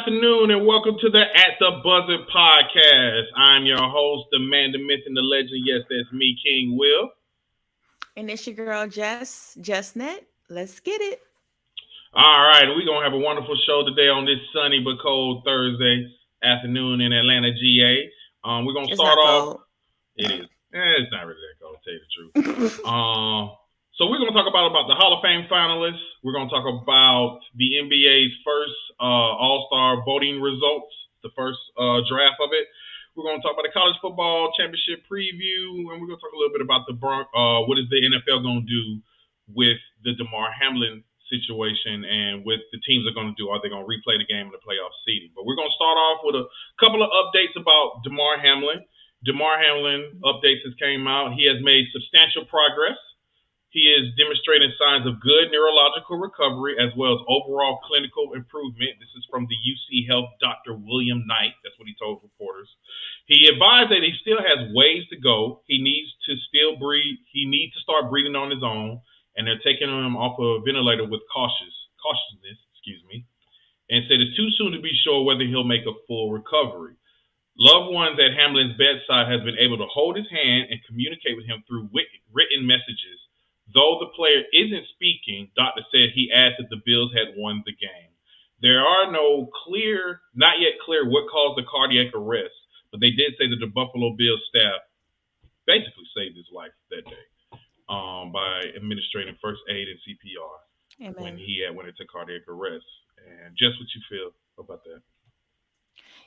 afternoon, and welcome to the At the Buzzer podcast. I'm your host, the man, the myth, and the legend. Yes, that's me, King Will. And it's your girl Jessnet. Let's get it. All right, we're going to have a wonderful show today on this sunny but cold Thursday afternoon in Atlanta, GA. We're going to It's start not off. cold. It is. It's not really that cold, to tell you the truth. So we're going to talk about the Hall of Fame finalists. We're going to talk about the NBA's first All-Star voting results, the first draft of it. We're going to talk about the college football championship preview, and we're going to talk a little bit about what is the NFL going to do with the Damar Hamlin situation and what the teams are going to do. Are they going to replay the game in the playoff seeding? But we're going to start off with a couple of updates about Damar Hamlin. Damar Hamlin updates has came out. He has made substantial progress. He is demonstrating signs of good neurological recovery as well as overall clinical improvement. This is from the UC Health Dr. William Knight. That's what he told reporters. He advised that he still has ways to go. He needs to still breathe. He needs to start breathing on his own, and they're taking him off a ventilator with cautiousness, and said it's too soon to be sure whether he'll make a full recovery. Loved ones at Hamlin's bedside has been able to hold his hand and communicate with him through written messages. Though the player isn't speaking, doctor said he asked if the Bills had won the game. There are not yet clear what caused the cardiac arrest, but they did say that the Buffalo Bills staff basically saved his life that day by administering first aid and CPR. Amen. When he went into cardiac arrest. And just what you feel about that?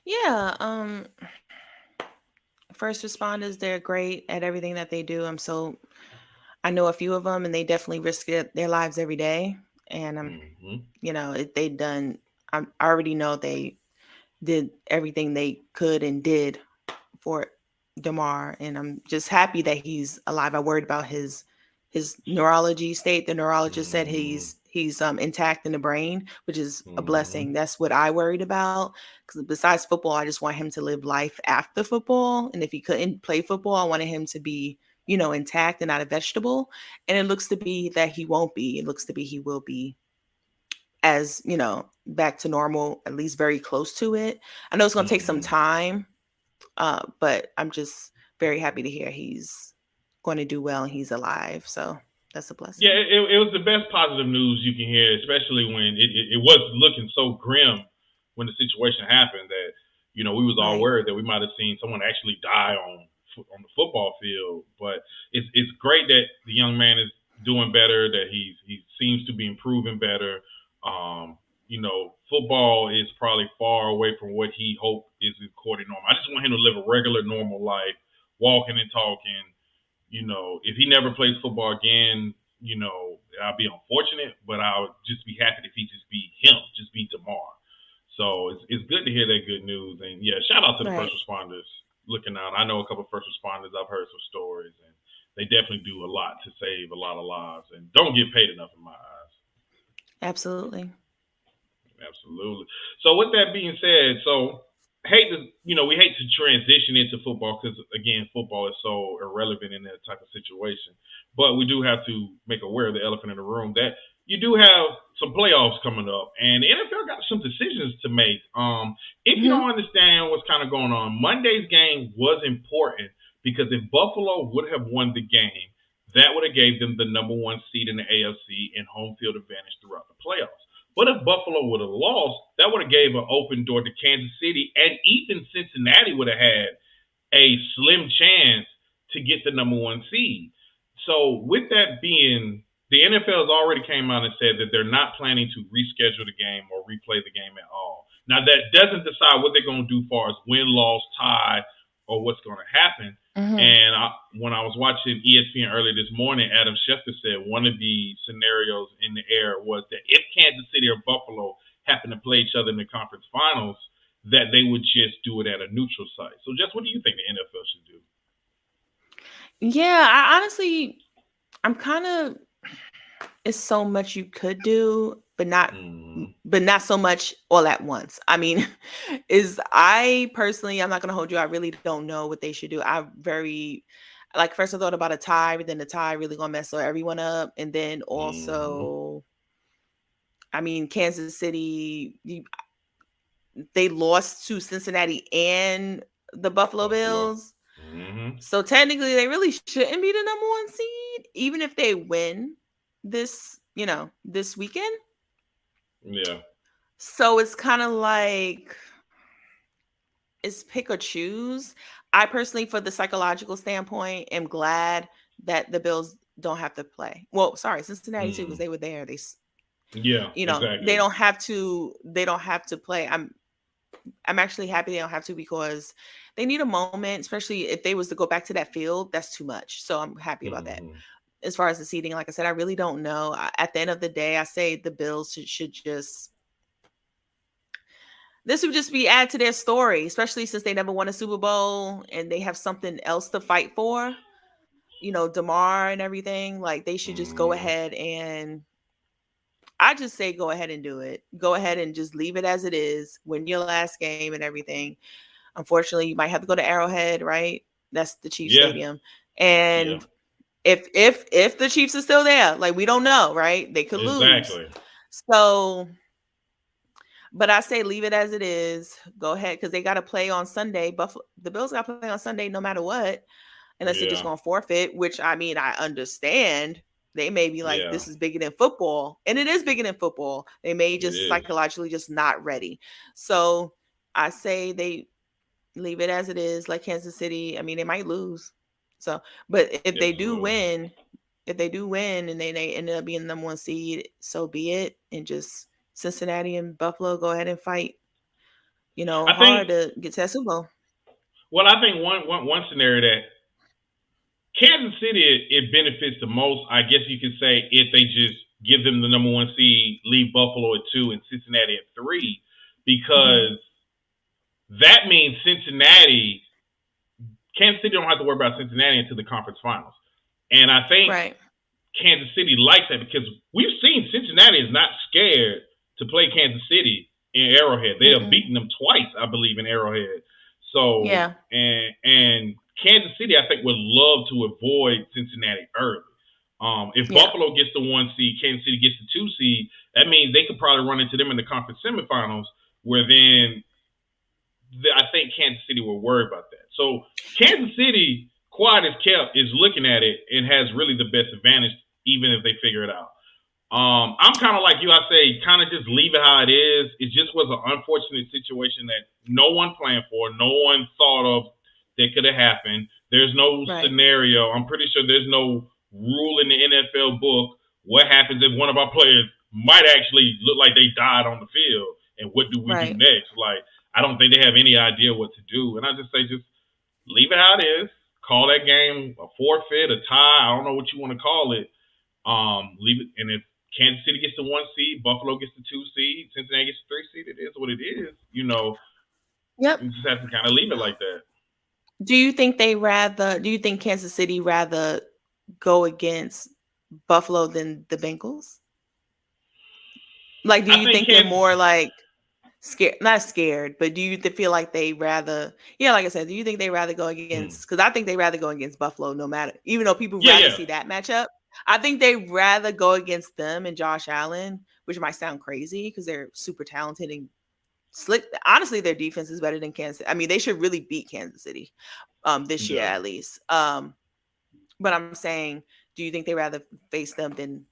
Yeah, first responders, they're great at everything that they do. I know a few of them, and they definitely risk their lives every day. And I already know they did everything they could and did for Damar, and I'm just happy that he's alive. I worried about his neurology state. The neurologist said he's intact in the brain, which is a blessing. That's what I worried about, because besides football, I just want him to live life after football. And if he couldn't play football, I wanted him to be intact and not a vegetable. And it looks to be that he won't be. It looks to be he will be, as back to normal, at least very close to it. I know it's going to take some time, but I'm just very happy to hear he's going to do well and he's alive. So that's a blessing. Yeah, it was the best positive news you can hear, especially when it was looking so grim when the situation happened that we was all worried that we might have seen someone actually die on the football field. But it's great that the young man is doing better, that he seems to be improving better. Football is probably far away from what he hoped is according normal. I just want him to live a regular, normal life, walking and talking. If he never plays football again, I'll be unfortunate, but I'll just be happy if he just be him, just be Damar. So it's good to hear that good news. And yeah, shout out to the first responders looking out. I know a couple of first responders. I've heard some stories, and they definitely do a lot to save a lot of lives and don't get paid enough in my eyes. Absolutely. So with that being said, we hate to transition into football because, again, football is so irrelevant in that type of situation. But we do have to make aware of the elephant in the room that you do have some playoffs coming up, and the NFL got some decisions to make. If you don't understand what's kind of going on, Monday's game was important because if Buffalo would have won the game, that would have gave them the number one seed in the AFC and home field advantage throughout the playoffs. But if Buffalo would have lost, that would have gave an open door to Kansas City, and even Cincinnati would have had a slim chance to get the number one seed. So with that being, the NFL has already came out and said that they're not planning to reschedule the game or replay the game at all. Now, that doesn't decide what they're going to do as far as win, loss, tie, or what's going to happen. And when I was watching ESPN earlier this morning, Adam Schefter said one of the scenarios in the air was that if Kansas City or Buffalo happen to play each other in the conference finals, that they would just do it at a neutral site. So, Jess, what do you think the NFL should do? Yeah, I'm kind of, it's so much you could do, but not so much all at once. I mean, I personally, I'm not going to hold you. I really don't know what they should do. First I thought about a tie, but then the tie really going to mess everyone up. And then also, I mean, Kansas City, they lost to Cincinnati and the Buffalo Buffalo. Bills. Mm-hmm. So technically, they really shouldn't be the number one seed, even if they win this, this weekend. Yeah. So it's kind of like it's pick or choose. I personally, for the psychological standpoint, am glad that the Bills don't have to play. Well, sorry, Cincinnati too, because Mm. they were there. Yeah. They Exactly. don't have to. They don't have to play. I'm actually happy they don't have to, because they need a moment, especially if they was to go back to that field. That's too much. So I'm happy about that. Mm-hmm. As far as the seating, like I said, I really don't know. At the end of the day, I say the Bills should just. This would just be add to their story, especially since they never won a Super Bowl and they have something else to fight for. Damar and everything. Like, they should just go Mm-hmm. ahead and I just say go ahead and do it. Go ahead and just leave it as it is. Win your last game and everything. Unfortunately, you might have to go to Arrowhead, right? That's the Chiefs Yeah. Stadium. Yeah. And if the Chiefs are still there, like, we don't know, right? They could lose. Exactly. So, but I say leave it as it is. Go ahead, because they got to play on Sunday. Buffalo, the Bills got to play on Sunday no matter what, unless they're just Yeah. going to forfeit. Which, I mean, I understand. They may be like, Yeah. this is bigger than football, and it is bigger than football. They may It just is. psychologically just not ready. So I say they leave it as it is, like Kansas City. I mean, they might lose. So, but Absolutely. if they do win and they end up being the number one seed, so be it. And just Cincinnati and Buffalo go ahead and fight, I think. hard to get to that Super Bowl. Well, I think one scenario that Kansas City it benefits the most, I guess you could say, if they just give them the number one seed, leave Buffalo at 2 and Cincinnati at 3, Mm-hmm. because that means Kansas City don't have to worry about Cincinnati until the conference finals. And I think Right. Kansas City likes that because we've seen Cincinnati is not scared to play Kansas City in Arrowhead. They have Mm-mm. beaten them twice, I believe, in Arrowhead. So Yeah. and Kansas City, I think, would love to avoid Cincinnati early. If Yeah. Buffalo gets the 1 seed, Kansas City gets the 2 seed. That means they could probably run into them in the conference semifinals, where then I think Kansas City will worry about that. So Kansas City, quiet as kept, is looking at it and has really the best advantage, even if they figure it out. I'm kind of like you. I say, kind of just leave it how it is. It just was an unfortunate situation that no one planned for, no one thought of that could have happened. There's no Right. scenario. I'm pretty sure there's no rule in the NFL book. What happens if one of our players might actually look like they died on the field, and what do we do Right. next? Like, I don't think they have any idea what to do. And I just say, just leave it how it is. Call that game a forfeit, a tie. I don't know what you want to call it. Leave it. And if Kansas City gets the 1 seed, Buffalo gets the 2 seed, Cincinnati gets the 3 seed, it is what it is. Yep. You just have to kind of leave it like that. Do you think Kansas City rather go against Buffalo than the Bengals? Like, do I you think think they're Kansas. more like scared, not scared, but do you feel like they rather, yeah, like I said, do you think they rather go against, because I think they rather go against Buffalo no matter, even though people Yeah, rather yeah, see that matchup. I think they rather go against them and Josh Allen, which might sound crazy because they're super talented and slick. Honestly, their defense is better than Kansas. I mean, they should really beat Kansas City this year yeah. at least. But I'm saying, do you think they rather face them than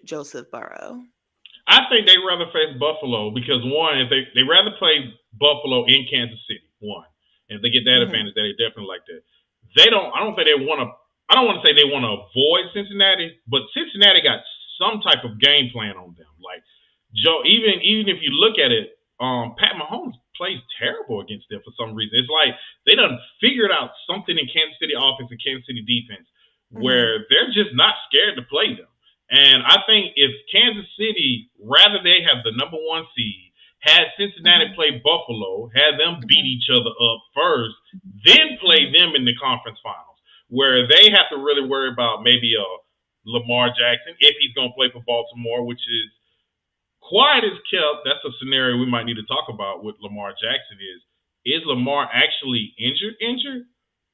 Joseph Burrow? I think they rather face Buffalo because one, if they rather play Buffalo in Kansas City. One, and if they get that Mm-hmm. advantage, they definitely like that. They don't. I don't think they want to. I don't want to say they want to avoid Cincinnati, but Cincinnati got some type of game plan on them. Like Joe, even if you look at it, Pat Mahomes plays terrible against them for some reason. It's like they done figured out something in Kansas City offense and Kansas City defense Mm-hmm. where they're just not scared to play them. And I think if Kansas City, rather they have the number 1 seed, had Cincinnati Mm-hmm. play Buffalo, had them beat Mm-hmm. each other up first, then play them in the conference finals, where they have to really worry about maybe a Lamar Jackson if he's going to play for Baltimore, which is quiet as kept. That's a scenario we might need to talk about with Lamar Jackson. Is Lamar actually injured,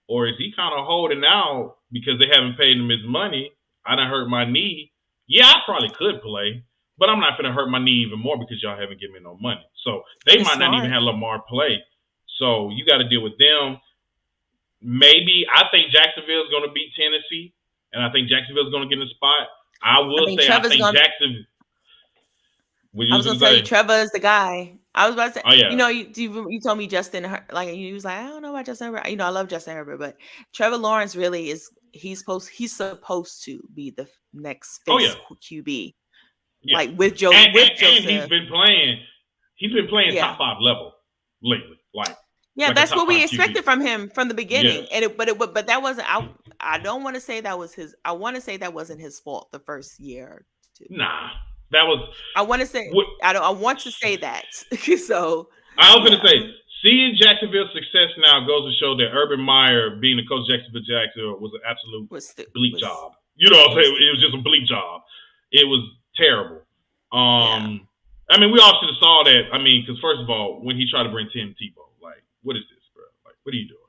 or is he kind of holding out because they haven't paid him his money? I done hurt my knee. Yeah, I probably could play. But I'm not going to hurt my knee even more because y'all haven't given me no money. So they It's might not even smart. have Lamar play. So you got to deal with them. Maybe I think Jacksonville's going to beat Tennessee, and I think Jacksonville's going to get in the spot. I I will think say I Trevor's think gonna. Jackson. What I you was was going gonna to tell you, say? Trevor is the guy. I was about to say, Oh yeah, you told me Justin, like you was like, I don't know about Justin Herbert. I love Justin Herbert, but Trevor Lawrence really is. He's supposed to be the next oh face yeah, QB, yeah. like with And he's Joseph. been playing. He's been playing Yeah, top 5 level lately, yeah, like a that's top what we 5 QB. expected from him from the Yes. beginning. But that wasn't. I don't want to say that was his. I want to say that wasn't his fault the first year or two. Nah, that was. I want to say What, I don't. I want to say that. So I was going to yeah, say, seeing Jacksonville's success now goes to show that Urban Meyer, being the coach of Jacksonville, was an absolute bleak was job. You know what I'm was saying? It was just a bleak job. It was terrible. yeah. I mean, we all should have saw that. I mean, because first of all, when he tried to bring Tim Tebow, like, what is this, bro? Like, what are you doing?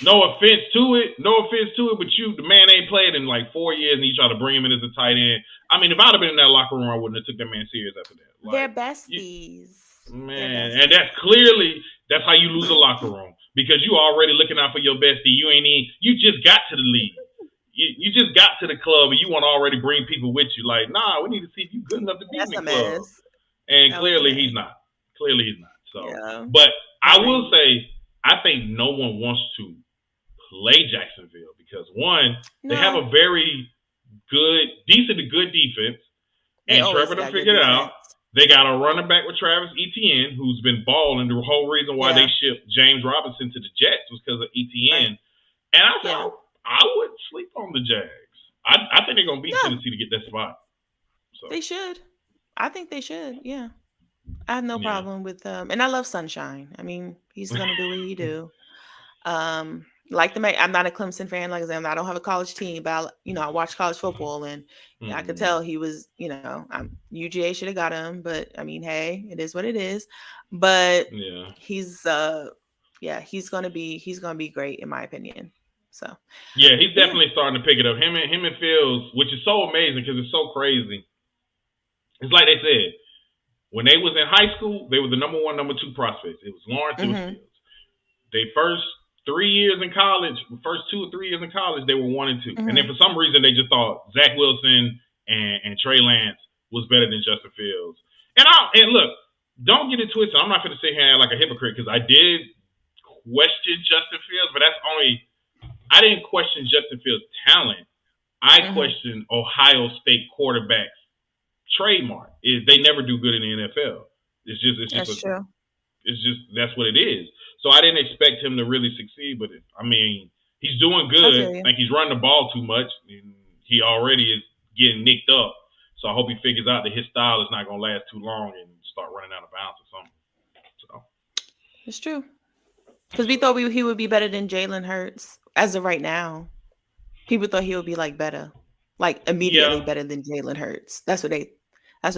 No offense to it, but the man ain't played in like 4 years, and you try to bring him in as a tight end. I mean, if I'd have been in that locker room, I wouldn't have took that man serious after that. They're Like, besties. man, and that's how you lose a locker room because you already looking out for your bestie. You just got to the league. You just got to the club and you want to already bring people with you. Like, nah, we need to see if you're good enough to be in That's the a club. mess. And clearly he's not. So, Yeah. but I will say, I think no one wants to play Jacksonville because one, they have a very decent to good defense, and Trevor done figured it out. They got a running back with Travis Etienne, who's been balling. The whole reason why they shipped James Robinson to the Jets was because of Etienne. Right. And I wouldn't sleep on the Jags. I think they're gonna beat Tennessee to get that spot. So. They should. I think they should. Yeah. I have no problem with and I love Sunshine. I mean, he's gonna do what he do. I'm not a Clemson fan, like I said, I don't have a college team, but I watch college football, and I could tell he was, UGA should have got him, but I mean, hey, it is what it is. But he's gonna be great in my opinion. So yeah, he's definitely starting to pick it up. Him and Fields, which is so amazing because it's so crazy. It's like they said, when they was in high school, they were the number 1, number 2 prospects. It was Lawrence, it was Fields. They first 3 years in college, first 2 or 3 years in college, they were 1 and 2. And then for some reason, they just thought Zach Wilson and Trey Lance was better than Justin Fields. And look, don't get it twisted. I'm not going to sit here and act like a hypocrite because I did question Justin Fields, but I didn't question Justin Fields' talent. I questioned Ohio State quarterbacks' trademark. They never do good in the NFL. It's just true. It's just that's what it is. So I didn't expect him to really succeed, but he's doing good. I think he's running the ball too much, and he already is getting nicked up. So I hope he figures out that his style is not going to last too long and start running out of bounds or something. So it's true because we thought he would be better than Jalen Hurts as of right now. People thought he would be better, immediately better than Jalen Hurts. That's what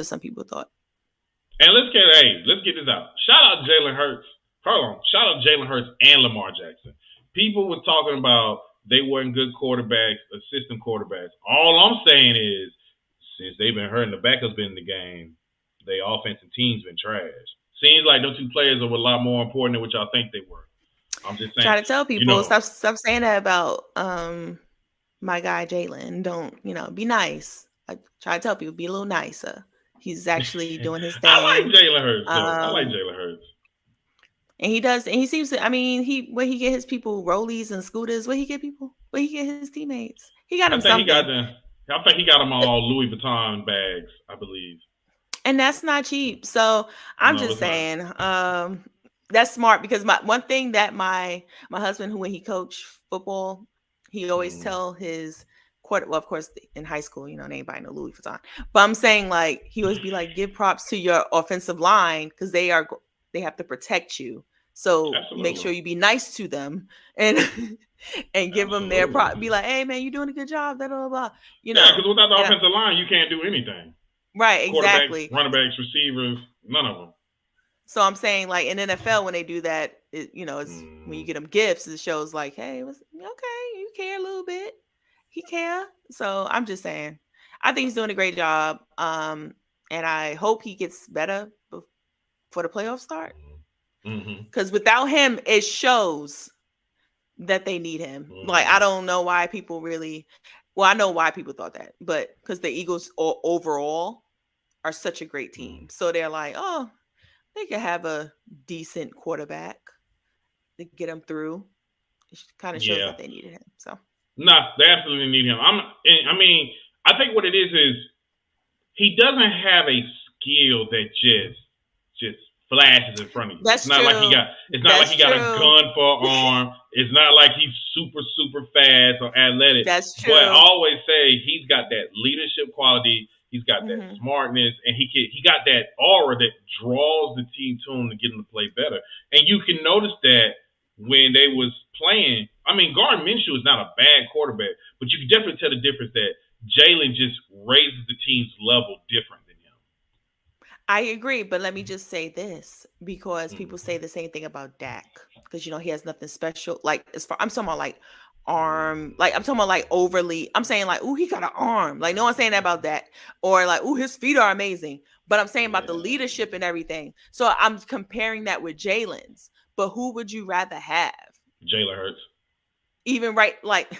some people thought. And let's get this out. Shout out Jalen Hurts. Hold on. Shout out Jalen Hurts and Lamar Jackson. People were talking about they weren't good quarterbacks, assistant quarterbacks. All I'm saying is, since they've been hurting, the backups been in the game, their offensive team's been trash. Seems like those 2 players are a lot more important than what y'all think they were. I'm just saying. Try to tell people, stop saying that about my guy Jalen. Don't, be nice. I try to tell people, be a little nicer. He's actually doing his thing. I like Jalen Hurts. I like Jalen Hurts. And he does, and he seems to, where he get his people rollies and scooters, where he get his teammates. He got him something. I think he got them all Louis Vuitton bags, I believe. And that's not cheap. So I'm just saying, that's smart because one thing that my husband, when he coached football, he always tell his well, of course, in high school, they ain't buying no Louis Vuitton. But I'm saying, he always be give props to your offensive line because they have to protect you. So make sure you be nice to them and give them their prop. Be like, hey man, you doing a good job. Blah blah blah. Yeah, because without the offensive line, you can't do anything. Right, exactly. Running backs, receivers, none of them. So I'm saying, in NFL, when they do that, it's when you get them gifts, it shows hey, okay, you care a little bit. He care. So I'm just saying, I think he's doing a great job. and I hope he gets better for the playoff start. Mm-hmm. Because without him, it shows that they need him. Mm-hmm. Like, I don't know why people really. Well, I know why people thought that, but because the Eagles overall are such a great team, so they're like, oh, they could have a decent quarterback to get them through. It kind of shows that they needed him. So no, they absolutely need him. I think what it is he doesn't have a skill that just flashes in front of you. That's it's not true. like he got a gun for an arm. It's not like he's super fast or athletic. That's true. But I always say he's got that leadership quality. He's got that smartness, and he got that aura that draws the team to him to get him to play better. And you can notice that when they was playing. I mean, Gardner Minshew is not a bad quarterback, but you can definitely tell the difference that Jalen just raises the team's level different than him. I agree, but let me just say this, because people say the same thing about Dak, because he has nothing special. Like, I'm talking about like arm, like I'm talking about like overly. I'm saying like, ooh, he got an arm. Like, no one's saying that about Dak, or like, ooh, his feet are amazing. But I'm saying about the leadership and everything. So I'm comparing that with Jalen's. But who would you rather have? Jalen Hurts. Even like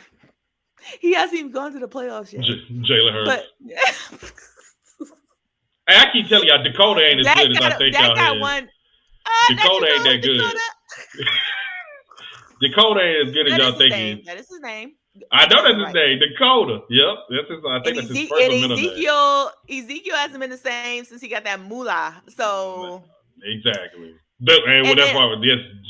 he hasn't even gone to the playoffs yet. Jalen Hurts. But hey, I keep telling y'all, Dakota ain't as good as I think y'all is. Dakota ain't that good. Dakota ain't as good as y'all think he is. That is his name. I know that's his name, Dakota. Yep, I think that's his first middle name. Ezekiel hasn't been the same since he got that moolah. So exactly. And that's why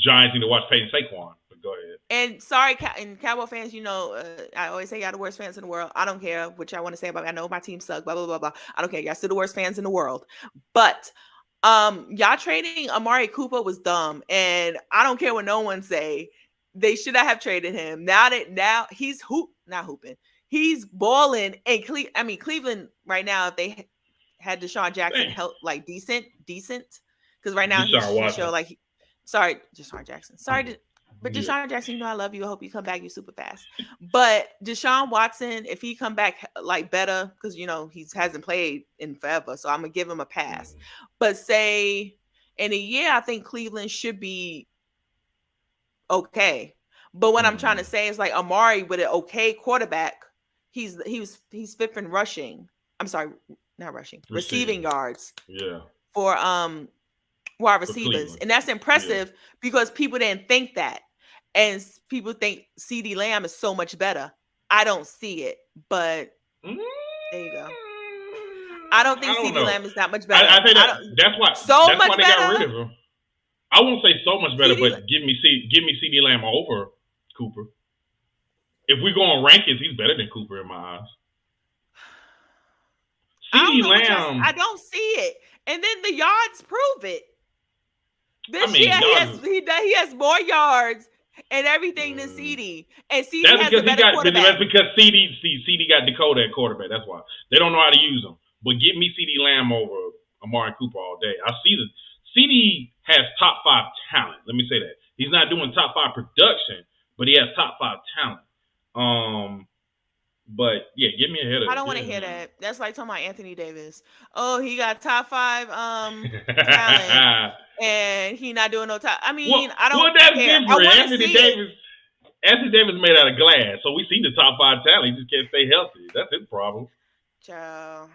Giants need to watch Peyton Saquon. But go ahead. And sorry, and Cowboy fans, I always say y'all the worst fans in the world. I don't care what y'all want to say about me. I know my team sucks, blah, blah, blah, blah. I don't care. Y'all still the worst fans in the world. But y'all trading Amari Cooper was dumb. And I don't care what no one say. They should not have traded him. Now he's not hooping. He's balling. And Cleveland right now, if they had Deshaun Jackson help like decent. Because right now he's show like sorry, Deshaun Jackson. Sorry, but Deshaun Jackson, I love you. I hope you come back. You super fast. But Deshaun Watson, if he come back like better, because he hasn't played in forever, so I'm gonna give him a pass. But say in a year, I think Cleveland should be okay. But what I'm trying to say is like Amari with an okay quarterback, he's fifth in rushing. I'm sorry, not rushing, receiving yards. Yeah. For wide receivers, and that's impressive because people didn't think that, and people think CeeDee Lamb is so much better. I don't see it, but there you go. I don't think CeeDee Lamb is that much better. I think that's why they got rid of him. I won't say so much better, but give me CeeDee Lamb over Cooper. If we go on rankings, he's better than Cooper in my eyes. CeeDee Lamb, I don't see it, and then the yards prove it. This year he has more yards and everything than CeeDee. And CeeDee has a better quarterback. That's because CeeDee got Dakota at quarterback. That's why. They don't know how to use him. But give me CeeDee Lamb over Amari Cooper all day. I see that CeeDee has top 5 talent. Let me say that. He's not doing top 5 production, but he has top 5 talent. But yeah, give me a header. I don't want to hear that. That's like talking about Anthony Davis. Oh, he got top 5 talent, and he not doing no top. I mean, I don't. Well, that's different. Anthony Davis made out of glass, so we see the top 5 talent. He just can't stay healthy. That's his problem. Child,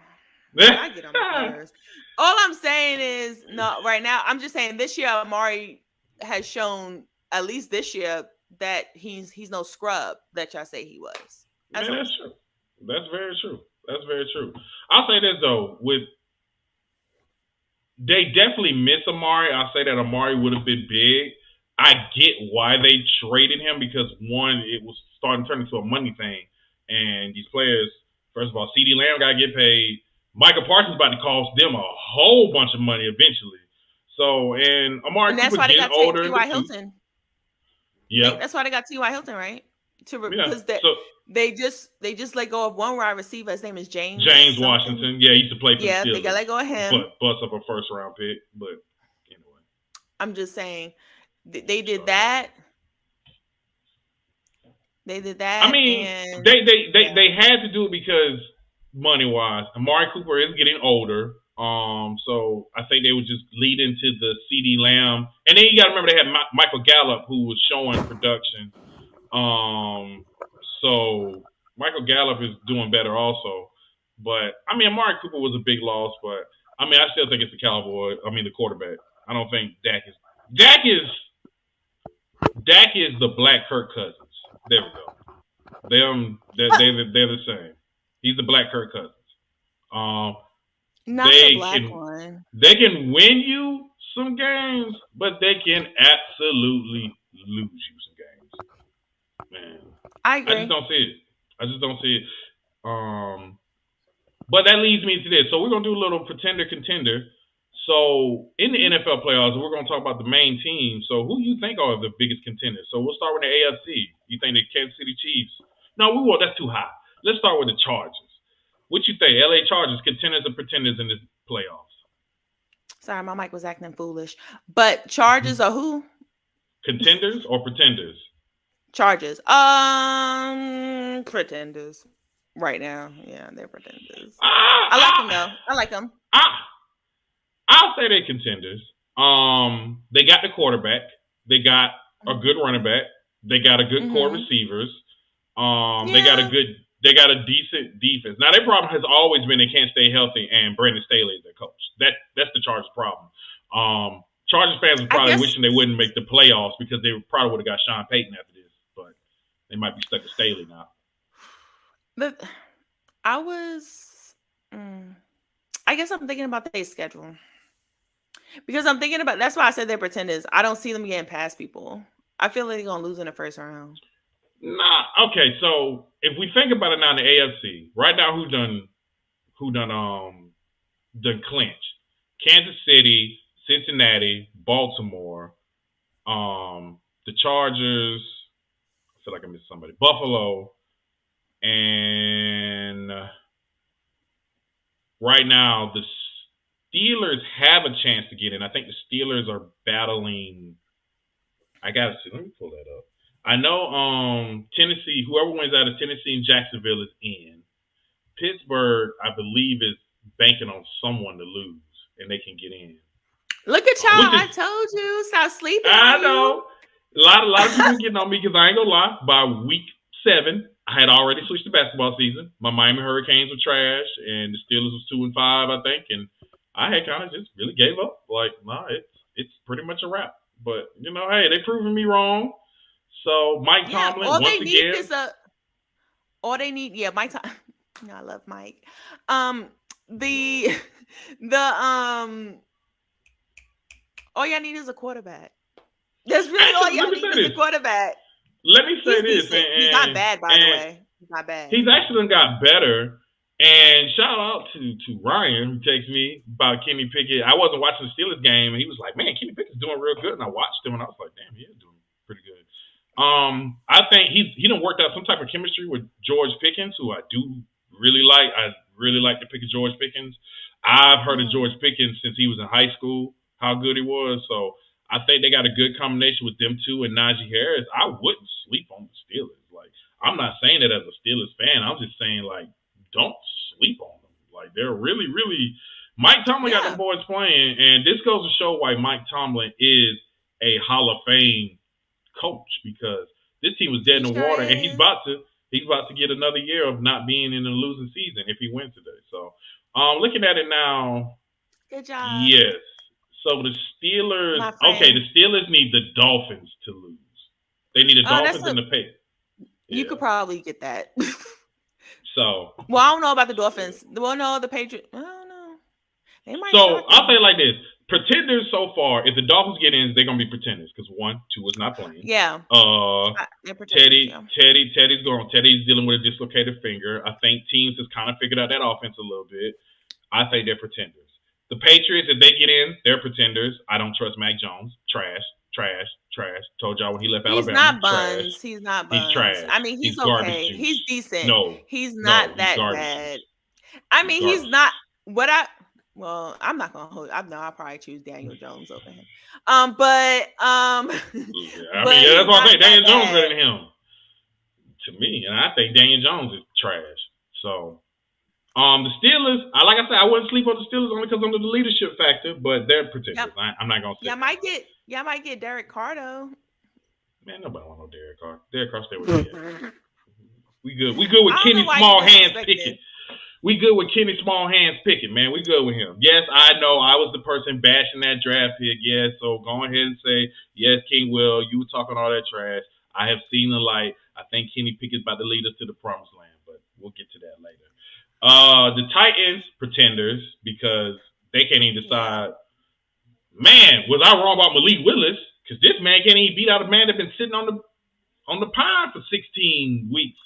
I get on my nerves. All I'm saying is, right now, I'm just saying this year Amari has shown, at least this year, that he's no scrub that y'all say he was. That's true. That's very true. I'll say this though, they definitely miss Amari. I'll say that Amari would have been big. I get why they traded him because one, it was starting to turn into a money thing, and these players, first of all, CeeDee Lamb got to get paid. Michael Parsons about to cost them a whole bunch of money eventually. So, and Amari Cooper getting older. T.Y. Hilton. Yeah, that's why they got T.Y. Hilton, right? Because they just let go of one wide receiver. His name is James Washington. Yeah, he used to play for the Steelers. Yeah, they got let go of him. Bust up a first round pick, but anyway. I'm just saying they did that. They did that. I mean, they had to do it because money wise, Amari Cooper is getting older. So I think they would just lead into the CD Lamb, and then you got to remember they had Michael Gallup who was showing production. So Michael Gallup is doing better also, but I mean Amari Cooper was a big loss, but I mean I still think it's the quarterback. I don't think Dak is the black Kirk Cousins. There we go. They're the same. He's the black Kirk Cousins. Not the black one. They can win you some games, but they can absolutely lose you some games. Man, I agree. I just don't see it. But that leads me to this. So we're gonna do a little pretender contender. So in the NFL playoffs, we're gonna talk about the main teams. So who you think are the biggest contenders? So we'll start with the AFC. You think the Kansas City Chiefs? No, we won't. That's too high. Let's start with the Chargers. What you think? LA Chargers, contenders or pretenders in this playoffs? Sorry, my mic was acting foolish. But Chargers are who? Contenders or pretenders? Chargers. Pretenders. Right now. Yeah, they're pretenders. I like them though. I like them. I'll say they're contenders. They got the quarterback. They got a good running back. They got a good core receivers. They got a decent defense. Now their problem has always been they can't stay healthy, and Brandon Staley is their coach. That's the Chargers' problem. Chargers fans are probably wishing they wouldn't make the playoffs because they probably would have got Sean Payton after this, but they might be stuck with Staley now. But I guess I'm thinking about their schedule. Because I'm thinking about, that's why I said they're pretenders. I don't see them getting past people. I feel like they're going to lose in the first round. Nah, okay, so if we think about it now in the AFC, right now who done clinch? Kansas City, Cincinnati, Baltimore, the Chargers, I feel like I missed somebody, Buffalo, and right now the Steelers have a chance to get in. I think the Steelers are battling. I gotta see. Let me pull that up. I know Tennessee, whoever wins out of Tennessee and Jacksonville is in. Pittsburgh, I believe, is banking on someone to lose, and they can get in. Look at y'all. I told you. Stop sleeping. I know. A lot of people getting on me because I ain't going to lie. By week 7, I had already switched to basketball season. My Miami Hurricanes were trash, and the Steelers was 2-5, I think, and I had kind of just really gave up. Like, nah, it's pretty much a wrap. But, hey, they proving me wrong. So, Mike Tomlin, once again. Mike Tomlin. I love Mike. All y'all need is a quarterback. That's really all y'all need is a quarterback. Let me say this. He's not bad, by the way. He's not bad. He's actually got better. And shout out to Ryan, who texted me about Kenny Pickett. I wasn't watching the Steelers game, and he was like, man, Kenny Pickett's doing real good. And I watched him, and I was like, damn, he is doing pretty good. I think he done worked out some type of chemistry with George Pickens, who I do really like. I really like the pick of George Pickens. I've heard of George Pickens since he was in high school, how good he was. So I think they got a good combination with them two and Najee Harris. I wouldn't sleep on the Steelers. Like, I'm not saying that as a Steelers fan. I'm just saying, like, don't sleep on them. Like, they're really, really – Mike Tomlin got them boys playing, and this goes to show why Mike Tomlin is a Hall of Fame coach, because this team was dead in the water, and he's about to get another year of not being in a losing season if he wins today. So, looking at it now, good job. Yes. So the Steelers, the Steelers need the Dolphins to lose. They need the Dolphins in the pay. You could probably get that. So, well, I don't know about the Dolphins. Well, no, the Patriots. I don't know. They might. So I'll say it like this: pretenders so far. If the Dolphins get in, they're gonna be pretenders because 1, 2 is not playing. Yeah. Teddy's dealing with a dislocated finger. I think teams has kind of figured out that offense a little bit. I think they're pretenders. The Patriots, if they get in, they're pretenders. I don't trust Mac Jones. Trash. Told y'all when he left Alabama. He's not buns. He's trash. I mean, he's okay. He's decent. He's not that bad. I mean, he's not what I. Well, I'm not gonna hold. I'll probably choose Daniel Jones over him. But I mean, that's why I think Daniel Jones better than him. To me, and I think Daniel Jones is trash. So The Steelers, like I said, I wouldn't sleep on the Steelers only because of the leadership factor, but they're pretenders. Yep. I'm not gonna say that. I might get Derek Carr though. Man, nobody want no Derek Carr. Derek Carr, stay where he at. We good. We good with I don't Kenny know why you Small Hands disrespect Pickett. it. We good with Kenny Small Hands Pickett, man. We good with him. Yes, I know I was the person bashing that draft pick. Yes, so go ahead and say, yes, King Will, you were talking all that trash. I have seen the light. I think Kenny Pickett's about to lead us to the promised land, but we'll get to that later. The Titans, pretenders, because they can't even decide. Man, was I wrong about Malik Willis? Because this man can't even beat out a man that's been sitting on the pine for 16 weeks.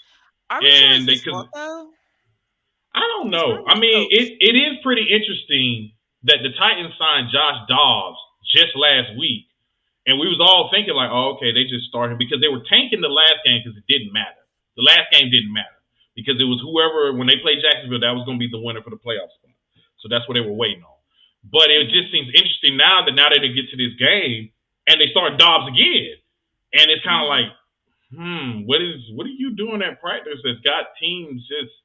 Are we sure it's his fault though? I don't know. I mean, it is pretty interesting that the Titans signed Josh Dobbs just last week, and we was all thinking like, oh, okay, they just started because they were tanking the last game because it didn't matter. The last game didn't matter because it was whoever, when they played Jacksonville, that was going to be the winner for the playoff spot. So that's what they were waiting on. But it just seems interesting now that they get to this game and they start Dobbs again, and it's kind of like, what are you doing at practice that's got teams just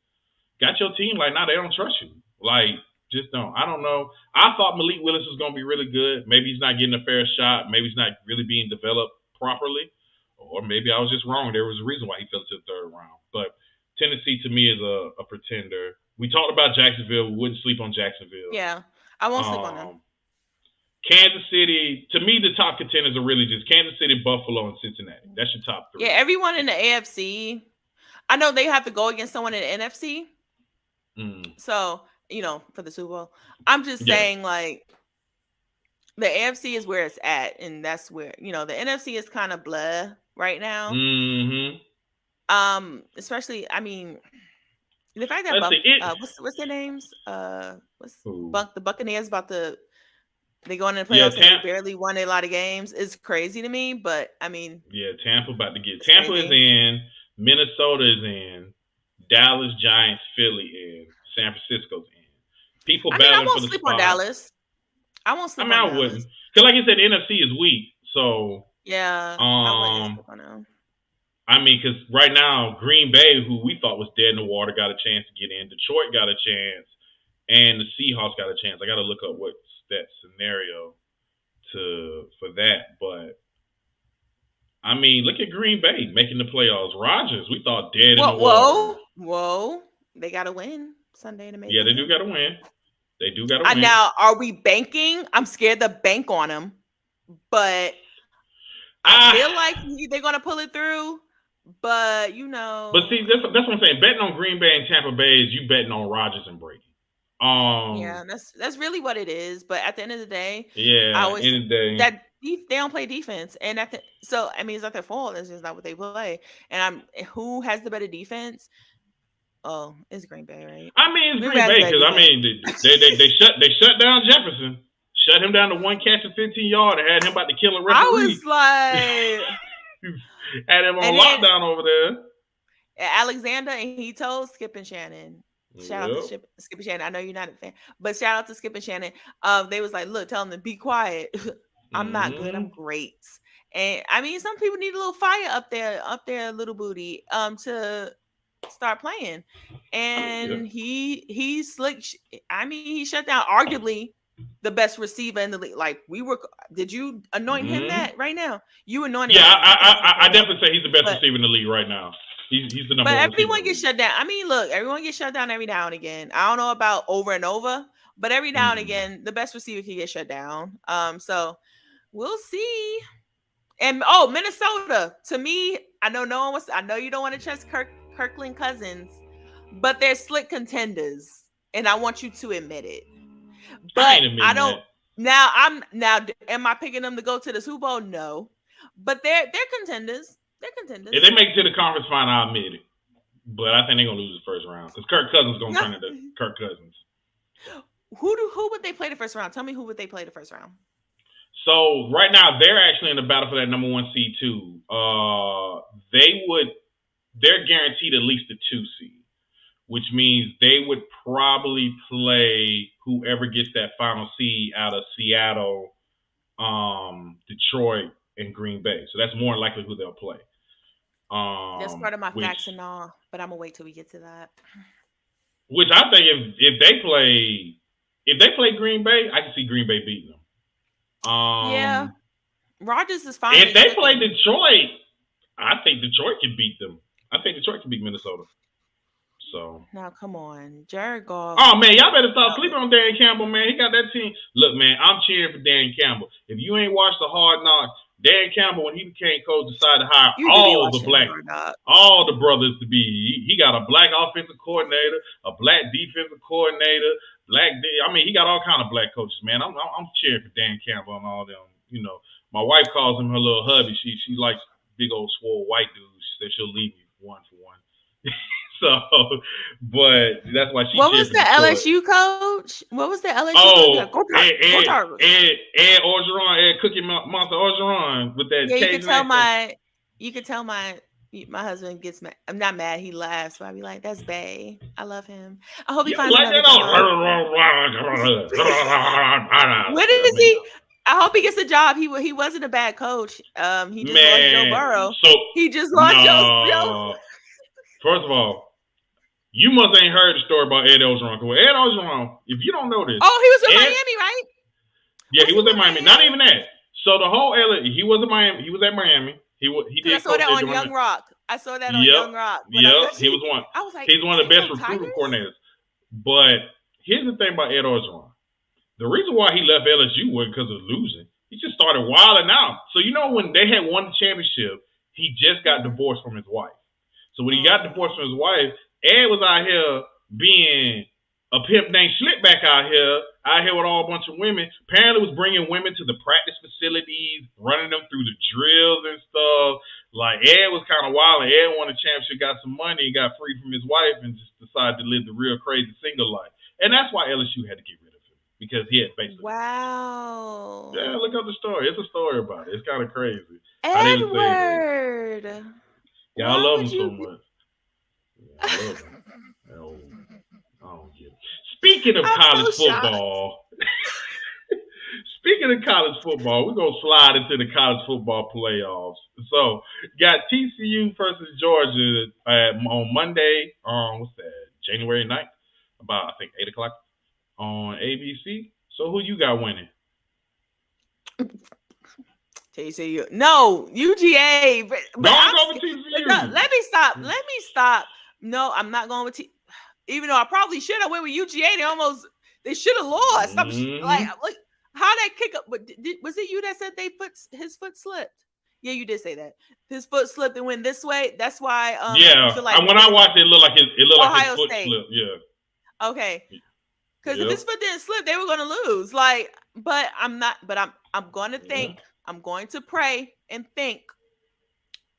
got your team like, nah, they don't trust you. Like, just don't. I don't know. I thought Malik Willis was going to be really good. Maybe he's not getting a fair shot. Maybe he's not really being developed properly. Or maybe I was just wrong. There was a reason why he fell to the third round. But Tennessee, to me, is a pretender. We talked about Jacksonville. We wouldn't sleep on Jacksonville. Yeah, I won't sleep on them. Kansas City, to me, the top contenders are really just Kansas City, Buffalo, and Cincinnati. That's your top three. Yeah, everyone in the AFC. I know they have to go against someone in the NFC. So, for the Super Bowl. I'm just saying, like, the AFC is where it's at, and that's where, the NFC is kind of blah right now. Especially, I mean, the fact that what's their names? The Buccaneers they going in the playoffs and they barely won a lot of games is crazy to me, but I mean, Tampa about to get Tampa is in, Minnesota is in, Dallas, Giants, Philly in, San Francisco's in. People battling for the spot. On Dallas. I won't sleep on Dallas. I wouldn't. Because like you said, the NFC is weak. So yeah. I wouldn't sleep on them. I mean, because right now, Green Bay, who we thought was dead in the water, got a chance to get in. Detroit got a chance. And the Seahawks got a chance. I got to look up what's that scenario for that. But I mean, look at Green Bay making the playoffs. Rodgers, we thought dead in the water. Whoa. They got to win Sunday to make it. Yeah, they do got to win. They do got to win. Now, are we banking? I'm scared to bank on them. But I feel like they're going to pull it through. But, But see, that's what I'm saying. Betting on Green Bay and Tampa Bay is you betting on Rodgers and Brady. Yeah, that's really what it is. But at the end of the day, that they don't play defense, and so I mean, it's not their fault. It's just not what they play. And who has the better defense? Oh, it's Green Bay, right? I mean, it's Green Bay because I mean they shut down Jefferson, shut him down to one catch of 15 yards, and had him about to kill a referee. I was like, had him on lockdown over there. Alexander, and he told Skip and Shannon. Shout out to Skip and Shannon. I know you're not a fan, but shout out to Skip and Shannon. They was like, look, tell them to be quiet. I'm not good. I'm great. And I mean, some people need a little fire up there, little booty, to start playing. And he slick. I mean, he shut down arguably the best receiver in the league. Like did you anoint him that right now? You anointed him. I definitely say he's the best receiver in the league right now. He's the number one. But everyone gets shut down. I mean, look, everyone gets shut down every now and again. I don't know about over and over, but every now and again, the best receiver can get shut down. So we'll see. And Minnesota. To me, I know you don't want to trust Kirkland Cousins, but they're slick contenders, and I want you to admit it. But I don't. Now, am I picking them to go to the Super Bowl? No, but they're contenders. They're contenders. If they make it to the conference final, I'll admit it. But I think they're gonna lose the first round because Kirk Cousins is gonna turn into Kirk Cousins. Who would they play the first round? Tell me who would they play the first round. So right now they're actually in the battle for that number one seed too. They're guaranteed at least a 2 seed, which means they would probably play whoever gets that final seed out of Seattle, Detroit, and Green Bay. So that's more likely who they'll play. That's part of my facts and all, but I'm gonna wait till we get to that. Which I think if they play Green Bay, I can see Green Bay beating them. Yeah, Rodgers is finally If they play clicking. Detroit, I think Detroit can beat them. I think Detroit can beat Minnesota. So Now, come on, Jared Goff. oh man, y'all better stop sleeping on Dan Campbell, man. He got that team. Look, man, I'm cheering for Dan Campbell. If you ain't watched the Hard Knocks, Dan Campbell, when he became coach, decided to hire all the brothers to be. He got a black offensive coordinator, a black defensive coordinator, he got all kind of black coaches, man. I'm cheering for Dan Campbell and all them. You know, my wife calls him her little hubby. She likes big old swole white dudes. She said she'll leave me one for one. So, but that's why she. What was the LSU coach? What was the LSU coach? Ed Orgeron, Ed Cookie Monster Orgeron with that. Yeah, you can tell my husband gets mad. I'm not mad. He laughs. So I be like, "That's bae. I love him. I hope he finds another job." What is he? I hope he gets a job. He wasn't a bad coach. He just lost Joe Burrow. So he just lost Joe. First of all, you must ain't heard the story about Ed Orgeron. Ed Orgeron, if you don't know this. Oh, he was in Miami, right? Yeah, he was in Miami. Not even that. So the whole he was in Miami. He was at Miami. He did. I saw that on Young Rock. Young Rock. Yep, he was one. I was like, he's one of the best recruiting coordinators. But here's the thing about Ed Orgeron. The reason why he left LSU wasn't because of losing. He just started wilding out. So you know when they had won the championship, he just got divorced from his wife. So when he got divorced from his wife, Ed was out here being a pimp named Schlittback out here with all a bunch of women. Apparently was bringing women to the practice facilities, running them through the drills and stuff. Like, Ed was kind of wild. Ed won a championship, got some money, and got free from his wife and just decided to live the real crazy single life. And that's why LSU had to get rid of him, because he had basically. Wow. Yeah, look up the story. It's a story about it. It's kind of crazy. Edward. Yeah, I love him so much. Yeah, I love him. I don't get it. Speaking of college football, we're going to slide into the college football playoffs. So, got TCU versus Georgia on Monday, what's that, January 9th, about, I think, 8 o'clock on ABC. So, who you got winning? TCU. No, UGA. But I'm going with TCU. No, let me stop. No, I'm not going with TCU. Even though I probably should have went with UGA. They should have lost. Mm-hmm. Like how that kick up. But was it you that said his foot slipped? Yeah, you did say that. His foot slipped and went this way. That's why. Yeah. When I watched it, it looked like his foot slipped. Yeah. Okay. Because if his foot didn't slip, they were going to lose. Like, but I'm not. But I'm going to think. Yeah. I'm going to pray and think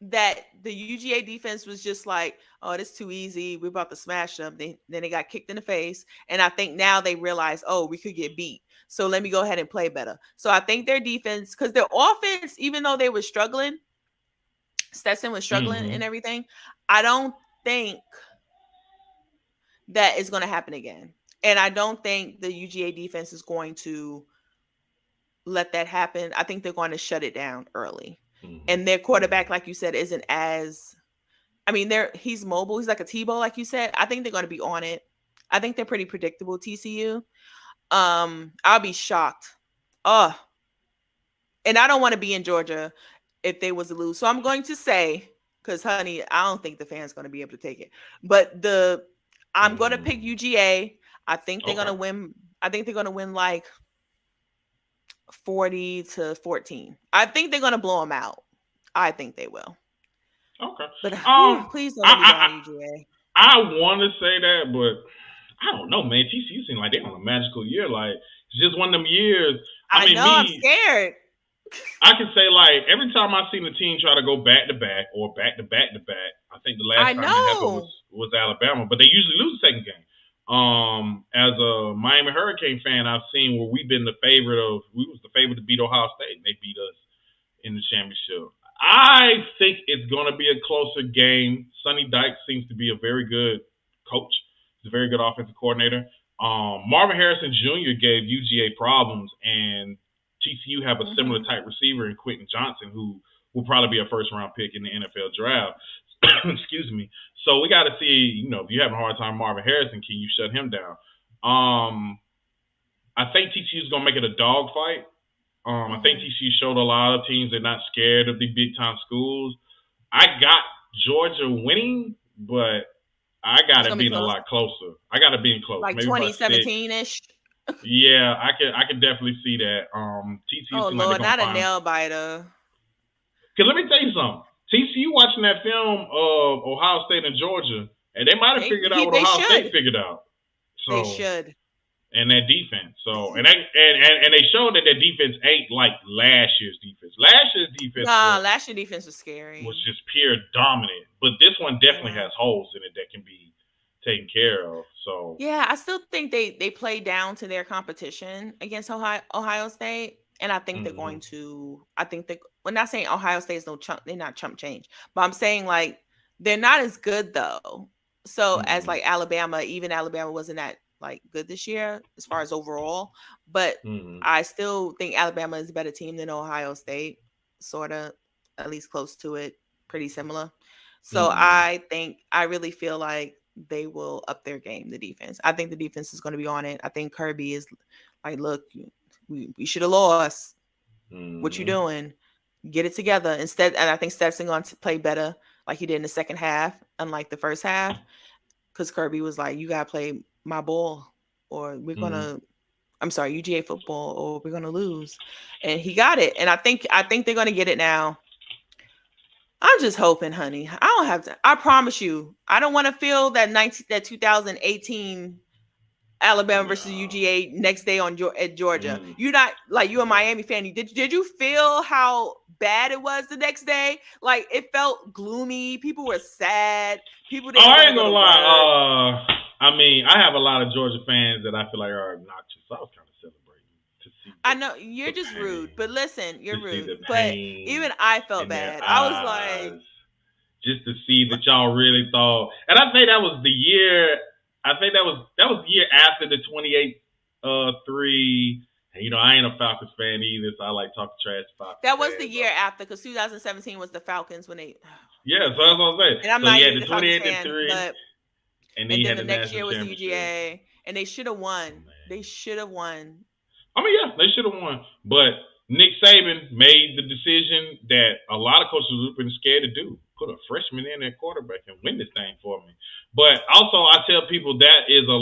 that the UGA defense was just like, oh, this is too easy. We're about to smash them. Then they got kicked in the face. And I think now they realize, oh, we could get beat. So let me go ahead and play better. So I think their defense, because their offense, even though they were struggling, Stetson was struggling and everything, I don't think that is going to happen again. And I don't think the UGA defense is going to let that happen. I think they're going to shut it down early. And their quarterback, like you said, isn't as, he's mobile. He's like a Tebow, like you said. I think they're going to be on it. I think they're pretty predictable, TCU. I'll be shocked. And I don't want to be in Georgia if they was to lose. So I'm going to say, because, honey, I don't think the fans going to be able to take it. But I'm going to pick UGA. I think they're going to win. I think they're going to win like 40-14. I think they're going to blow them out. I think they will. Okay. But please don't be down UGA. I want to say that, but I don't know, man. TCU seems like they're on a magical year. Like, it's just one of them years. I'm scared. I can say, like, every time I've seen a team try to go back-to-back or back-to-back-to-back, I think the last time that happened was Alabama, but they usually lose the second game. As a Miami Hurricane fan, I've seen where we was the favorite to beat Ohio State, and they beat us in the championship. I think it's going to be a closer game. Sonny Dykes seems to be a very good coach. He's a very good offensive coordinator. Marvin Harrison Jr. gave UGA problems, and TCU have a similar type receiver in Quentin Johnson, who will probably be a first-round pick in the NFL draft. Excuse me. So we got to see, if you're having a hard time Marvin Harrison, can you shut him down? I think TCU is going to make it a dogfight. I think TCU showed a lot of teams they're not scared of the big time schools. I got Georgia winning, but I got it being a lot closer. I got it being close, like maybe 2017-ish. Yeah, I can definitely see that. TCU. Oh Lord, not a nail biter. Cause let me tell you something. TCU watching that film of Ohio State and Georgia, and they might have figured out what Ohio State figured out. So they should. And that defense. So and they showed that their defense ain't like last year's defense. Last year's defense last year's defense was scary. Was just pure dominant. But this one definitely has holes in it that can be taken care of. So yeah, I still think they play down to their competition against Ohio State. And I think they're going to. I think we're not saying Ohio State is no chump. They're not chump change, but I'm saying like they're not as good though. So as like Alabama, even Alabama wasn't that like good this year as far as overall. But I still think Alabama is a better team than Ohio State, sort of, at least close to it, pretty similar. So I really feel like they will up their game. The defense. I think the defense is going to be on it. I think Kirby is like, look. We should have lost. What you doing? Get it together. Instead, and I think Stetson going to play better like he did in the second half, unlike the first half, because Kirby was like, you got to play my ball or we're going to, UGA football or we're going to lose. And he got it. And I think they're going to get it now. I'm just hoping, honey. I don't have to. I promise you, I don't want to feel that 2018 Alabama versus UGA next day at Georgia. You're not like you're a Miami fan. Did you feel how bad it was the next day? Like it felt gloomy. People were sad. People didn't. I ain't gonna lie. I mean, I have a lot of Georgia fans that I feel like are obnoxious. So I was kind of celebrating to see. I know you're just rude, but listen, you're rude. But even I felt bad. I was like, just to see that y'all really thought, and I think that was the year. I think that was the year after the 28-3. And, I ain't a Falcons fan either, so I like talking trash to Falcons. That was the year after, because 2017 was the Falcons when they. Yeah, so that's what I'm saying. And I'm not even the 28-3, but and then the next year was the UGA, and they should have won. They should have won. I mean, yeah, they should have won, but Nick Saban made the decision that a lot of coaches would have been scared to do. Put a freshman in at quarterback and win this thing for me. But also, I tell people that was a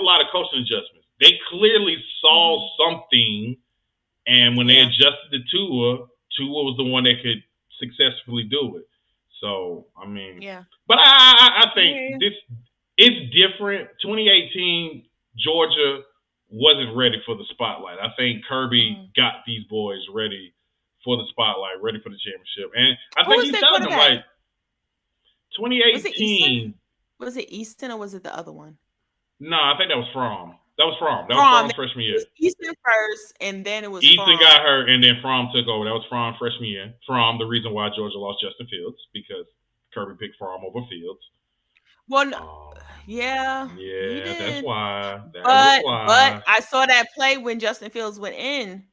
lot of coaching adjustments. They clearly saw something, and when they adjusted to Tua was the one that could successfully do it. So, I mean, But I think it's different. 2018 Georgia wasn't ready for the spotlight. I think Kirby got these boys ready for the spotlight, ready for the championship. And I think he's telling them, like, 2018. Was it Easton or was it the other one? No, I think that was Fromm. That was Fromm freshman year. Easton first, and then it was Easton got hurt, and then Fromm took over. That was Fromm freshman year. Fromm, the reason why Georgia lost Justin Fields, because Kirby picked Fromm over Fields. Well, no. Yeah, that's why. But I saw that play when Justin Fields went in.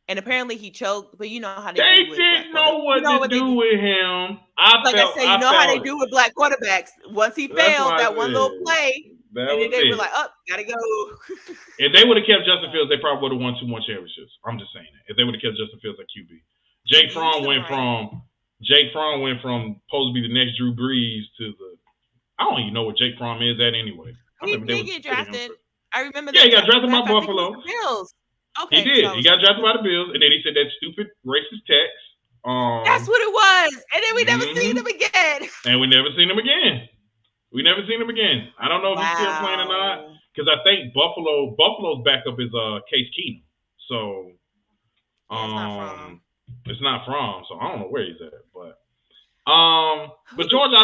And apparently he choked, but you know how they do with didn't know what to do with him. I said, you know how they do with black quarterbacks. Once he failed that one little play, and then they were like, "Oh, gotta go." If they would have kept Justin Fields, they probably would have won 2 more championships. I'm just saying that. If they would have kept Justin Fields at QB, Jake Fromm went from supposed to be the next Drew Brees to the. I don't even know what Jake Fromm is at anyway. He did get drafted. I remember. Yeah, he got drafted by Buffalo. Bills. Okay, he did. He got drafted by the Bills, and then he said that stupid racist text. That's what it was. And then we never seen him again. And we never seen him again. I don't know if he's still playing or not, because I think Buffalo's backup is Case Keenum. So it's not from. So I don't know where he's at. But Georgia,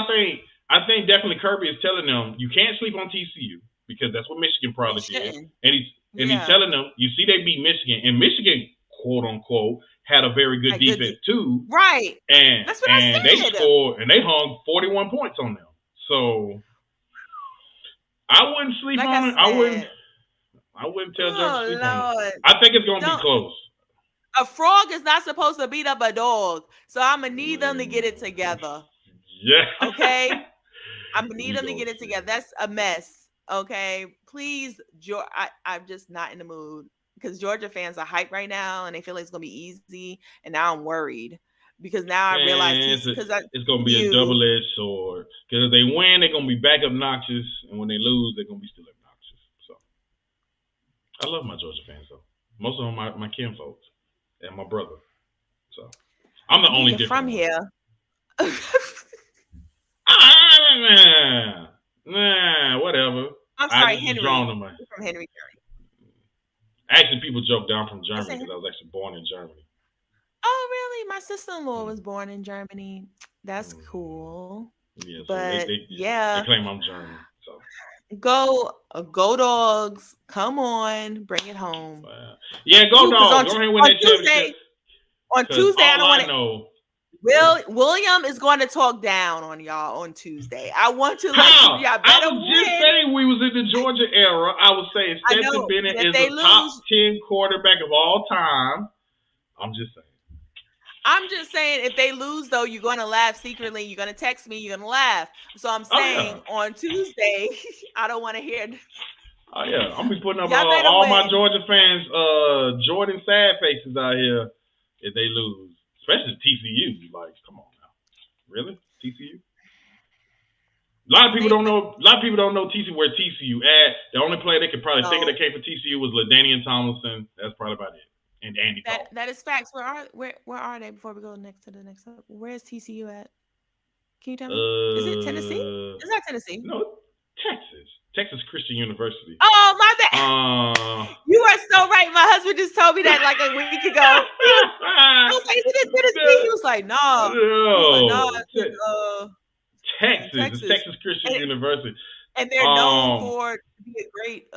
I think definitely Kirby is telling them you can't sleep on TCU, because that's what Michigan probably did. And he's telling them, you see, they beat Michigan, and Michigan, quote unquote, had a very good defense too. Right. And that's what I said. They scored, and they hung 41 points on them. So I wouldn't sleep on it. I wouldn't tell Georgia to sleep on it. I think it's going to be close. A frog is not supposed to beat up a dog, so I'm gonna need them to get it together. Yeah. Okay, I'm gonna need We them to gonna get it see. together. That's a mess. Okay, please, I'm just not in the mood because Georgia fans are hyped right now and they feel like it's gonna be easy, and now I'm worried because now I realize Man, because it's gonna be a TCU. double-edged sword. Because if they win, they're gonna be back obnoxious, and when they lose, they're gonna be still obnoxious. So I love my Georgia fans though. Most of them my kin folks and my brother. So I'm the only You're different from one. here. Nah, whatever. I'm I sorry, just was drawn Henry. to my. You're from Henry. Actually, people joke down from I Germany say, because I was actually born in Germany. oh, really? My sister-in-law was Mm. born in Germany. That's cool. Yeah, so But they yeah, claim I'm German. So go dogs. Come on, bring it home. yeah, go Ooh, because dogs. Go ahead and win that championship. On Because Tuesday, I all don't want I to. know. William is going to talk down on y'all on Tuesday. I want to let you. How? Y'all I better was just win. saying we was in the Georgia era. I was saying I Stetson know. Bennett If is they a top lose, 10 quarterback of all time. I'm just saying. I'm just saying, if they lose, though, you're going to laugh secretly. You're going to text me. You're going to laugh. So I'm Oh yeah. saying on Tuesday, I don't want to hear. Oh yeah. I'm be putting up Y'all better all my win. Georgia fans Jordan sad faces out here if they lose. Especially TCU. Like, come on now. Really? TCU? A lot of people don't know. A lot of people don't know TCU where TCU at. The only player they could probably think of that came from TCU was LaDainian Tomlinson. That's probably about it. And Andy Dalton. That is facts. Where are they before we go next to the next up? Where is TCU at? Can you tell me? Is it Tennessee? It's not Tennessee. No, Texas Christian University. Oh, my bad. You are so right. My husband just told me that like a week ago. I was like, is it Tennessee? He was like, no. Texas. It's Texas Christian University. And they're known for being great,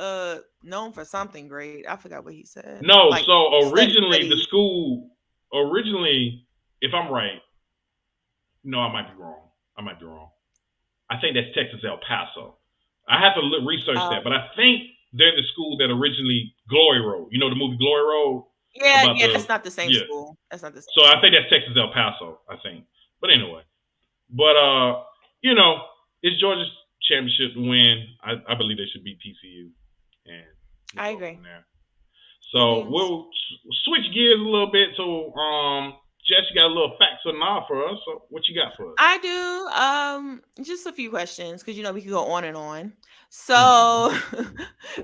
known for something great. I forgot what he said. No, like, so originally the school, if I'm right, no, I might be wrong. I think that's Texas El Paso. I have to research that, but I think they're the school that originally Glory Road. You know the movie Glory Road? Yeah, that's not the same school. That's not the same. So I think that's Texas El Paso, I think. But anyway. But it's Georgia's championship to win. I believe they should beat TCU. And I agree. So we'll switch gears a little bit. So Jess, you got a little facts or not for us. So what you got for us? I do. Just a few questions because we could go on and on. So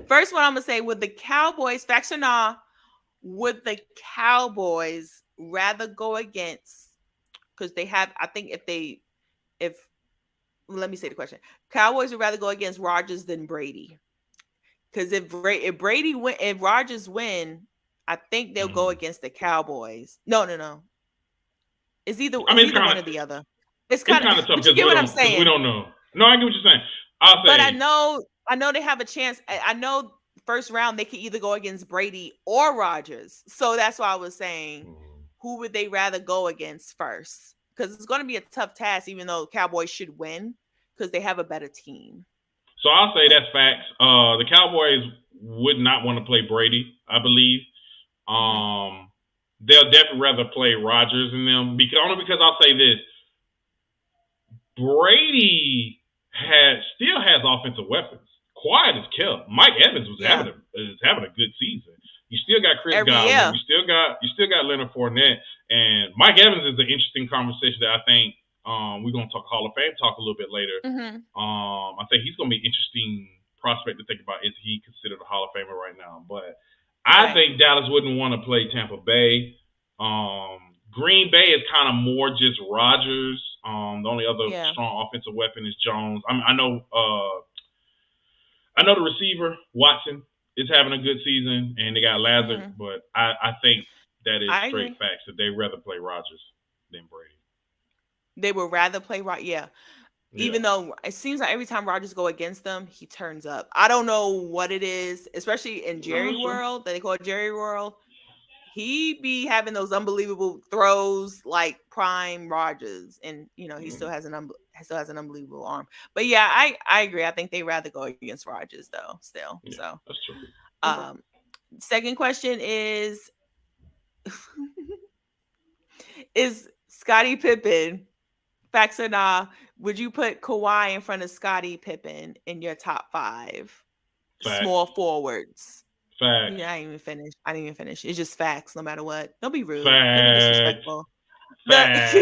first one I'm gonna say, would the Cowboys, facts or not, would the Cowboys rather go against, because they have, I think let me say the question. Cowboys would rather go against Rodgers than Brady. Because if Rodgers win, I think they'll go against the Cowboys. No. It's either one or the other. It's kind of tough. But you get what I'm saying? We don't know. No, I get what you're saying. But I know they have a chance. I know first round they could either go against Brady or Rodgers. So that's why I was saying, who would they rather go against first? Because it's going to be a tough task, even though Cowboys should win because they have a better team. So I'll say that's facts. The Cowboys would not want to play Brady, I believe. They'll definitely rather play Rodgers than them. Only because I'll say this. Brady still has offensive weapons. Quiet as kept. Mike Evans is having a good season. You still got Chris Godwin. You still got Leonard Fournette. And Mike Evans is an interesting conversation that I think we're going to talk Hall of Fame talk a little bit later. I think he's going to be an interesting prospect to think about. Is he considered a Hall of Famer right now? But I think Dallas wouldn't want to play Tampa Bay. Green Bay is kind of more just Rodgers. The only other strong offensive weapon is Jones. I know the receiver Watson is having a good season, and they got Lazard. But I think that is straight facts that they'd rather play Rodgers than Brady. They would rather play even though it seems like every time Rodgers go against them, he turns up. I don't know what it is, especially in Jerry World, that they call it Jerry World. He be having those unbelievable throws like prime Rodgers, and he still has an unbelievable arm. But I agree. I think they rather go against Rodgers though. Still, so that's true. Second question is, Is Scottie Pippen, facts or nah, would you put Kawhi in front of Scottie Pippen in your top 5 small forwards? Facts. Yeah, I didn't even finish. It's just facts, no matter what. Don't be rude. Facts. Don't be disrespectful. Facts.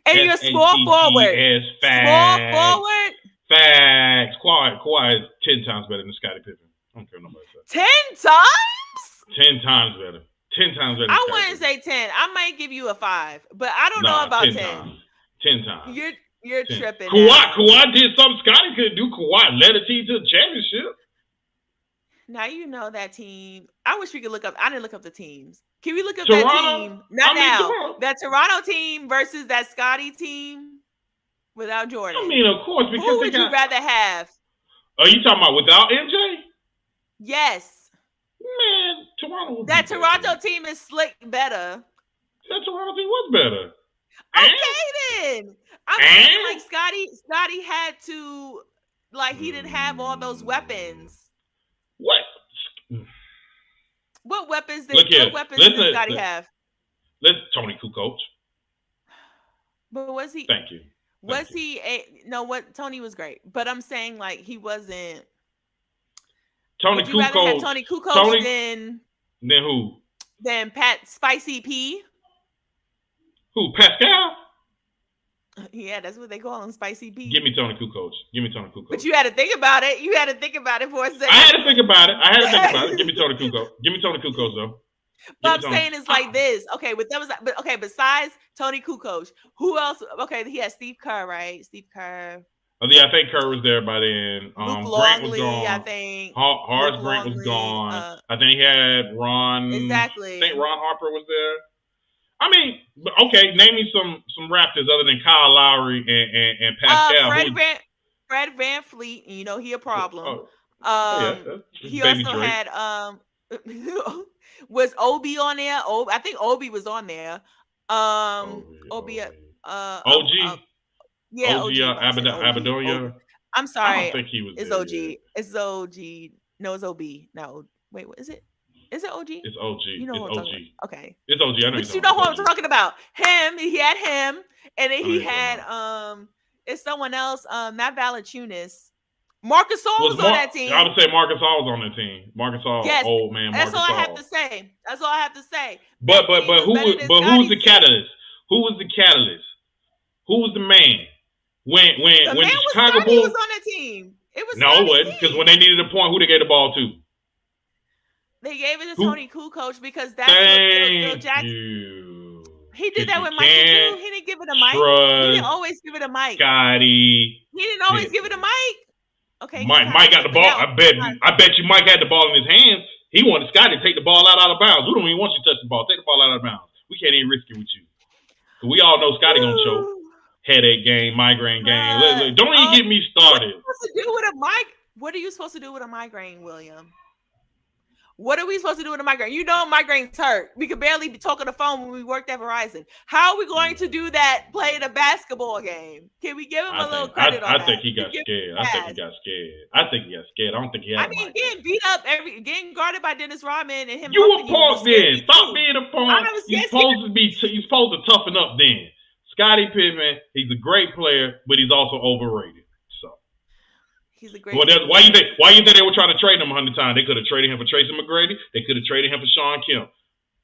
And you're small forward. Small forward. Facts. Kawhi is 10 times better than Scottie Pippen. I don't care what nobody says. 10 times? 10 times better. 10 times better. I wouldn't say 10. I might give you a 5, but I don't know about 10. 10 times. You're tripping. Kawhi did something Scottie couldn't do. Kawhi led a team to the championship. Now you know that team. I wish we could look up. I didn't look up the teams. Can we look up Toronto, that team? Not now. Toronto. That Toronto team versus that Scottie team without Jordan. I mean, of course, because who would you rather have? Are you talking about without MJ? Yes. Man, Toronto would that Toronto team is slick better. That Toronto team was better. Okay, then. I'm saying like Scottie had to, like, he didn't have all those weapons. What weapons did Scottie have? Tony Kukoc. But was he? Thank you. Tony was great, but I'm saying like he wasn't. Tony Kukoc. Rather have Tony Kukoc than who? Than Pat Spicy P. Who? Pascal? Yeah, that's what they call him, Spicy P. Give me Tony Kukoc. But you had to think about it. For a second. I had to think about it. Give me Tony Kukoc though. But I'm saying it's like this. Okay, besides Tony Kukoc, who else? Okay, he had Steve Kerr, right? Steve Kerr. Oh, yeah, I think Kerr was there by then. Luke Grant Longley, was gone. I think. Horace Grant was gone. I think he had Ron. Exactly. I think Ron Harper was there. I mean, okay, name me some Raptors other than Kyle Lowry and Pascal. Fred VanVleet, you know he a problem. He Baby also Drake. had was Obi on there? I think Obi was on there. Obi. OG. Yeah, OG. Abadonia. I'm sorry. I don't think he was. It's there OG. yet. It's OG. No, it's OB. No, wait, what is it? Is it OG? It's OG. You know it's what I'm OG. Okay. It's OG. I know. But you know who I'm talking about. Him. He had him, and then he had it's someone else. Not Valanciunas. Marcus Gasol was on that team. I would say Marcus Gasol was on that team. Marcus Gasol, yes, old man. That's Marcus all I Gasol. have to say. That's all I have to say. But who's the catalyst? Who was the catalyst? Who was the man? When Chicago Bulls was on the team. It was no, it wasn't, because when they needed a point, who they gave the ball to? They gave it to Tony Kukoc because that's what Phil Jackson. You. He did that with Mike too. He didn't give it to Mike. He didn't always give it to Mike. Scottie. He didn't always give it to Mike. Okay. Mike got the ball. I bet you Mike had the ball in his hands. He wanted Scottie to take the ball out of bounds. We don't even want you to touch the ball. Take the ball out of bounds. We can't even risk it with you. We all know Scottie gonna choke. Headache game, migraine game. Don't even get me started. What are you supposed to do with a migraine, William? What are we supposed to do with a migraine? You know migraines hurt. We could barely be talking on the phone when we worked at Verizon. How are we going to do that playing a basketball game? Can we give him a little credit on that? I think he got scared. I think he got scared. I don't think he had getting beat up, getting guarded by Dennis Rodman and him. You a punk then. Stop being a punk. You're supposed to toughen up then. Scottie Pippen, he's a great player, but he's also overrated. So he's a great. Well, why you think they were trying to trade him 100 times? They could have traded him for Tracy McGrady. They could have traded him for Sean Kemp.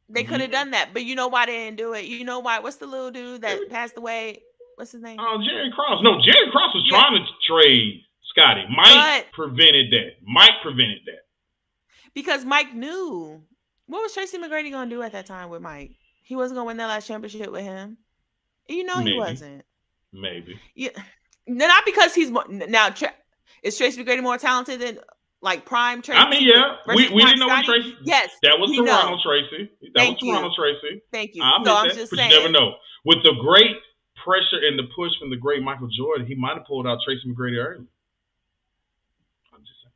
They could have done that, but you know why they didn't do it? You know why? What's the little dude that passed away? What's his name? Jerry Cross. No, Jerry Cross was trying to trade Scottie. Mike prevented that. Because Mike knew. What was Tracy McGrady going to do at that time with Mike? He wasn't going to win that last championship with him. You know he wasn't. Maybe. Yeah. Not because he's more, now. Is Tracy McGrady more talented than like prime Tracy? I mean, yeah. We didn't know what Tracy. Yes. That was Toronto Tracy. Toronto Tracy. Thank you. I'm just saying. You never know. With the great pressure and the push from the great Michael Jordan, he might have pulled out Tracy McGrady early. I'm just saying.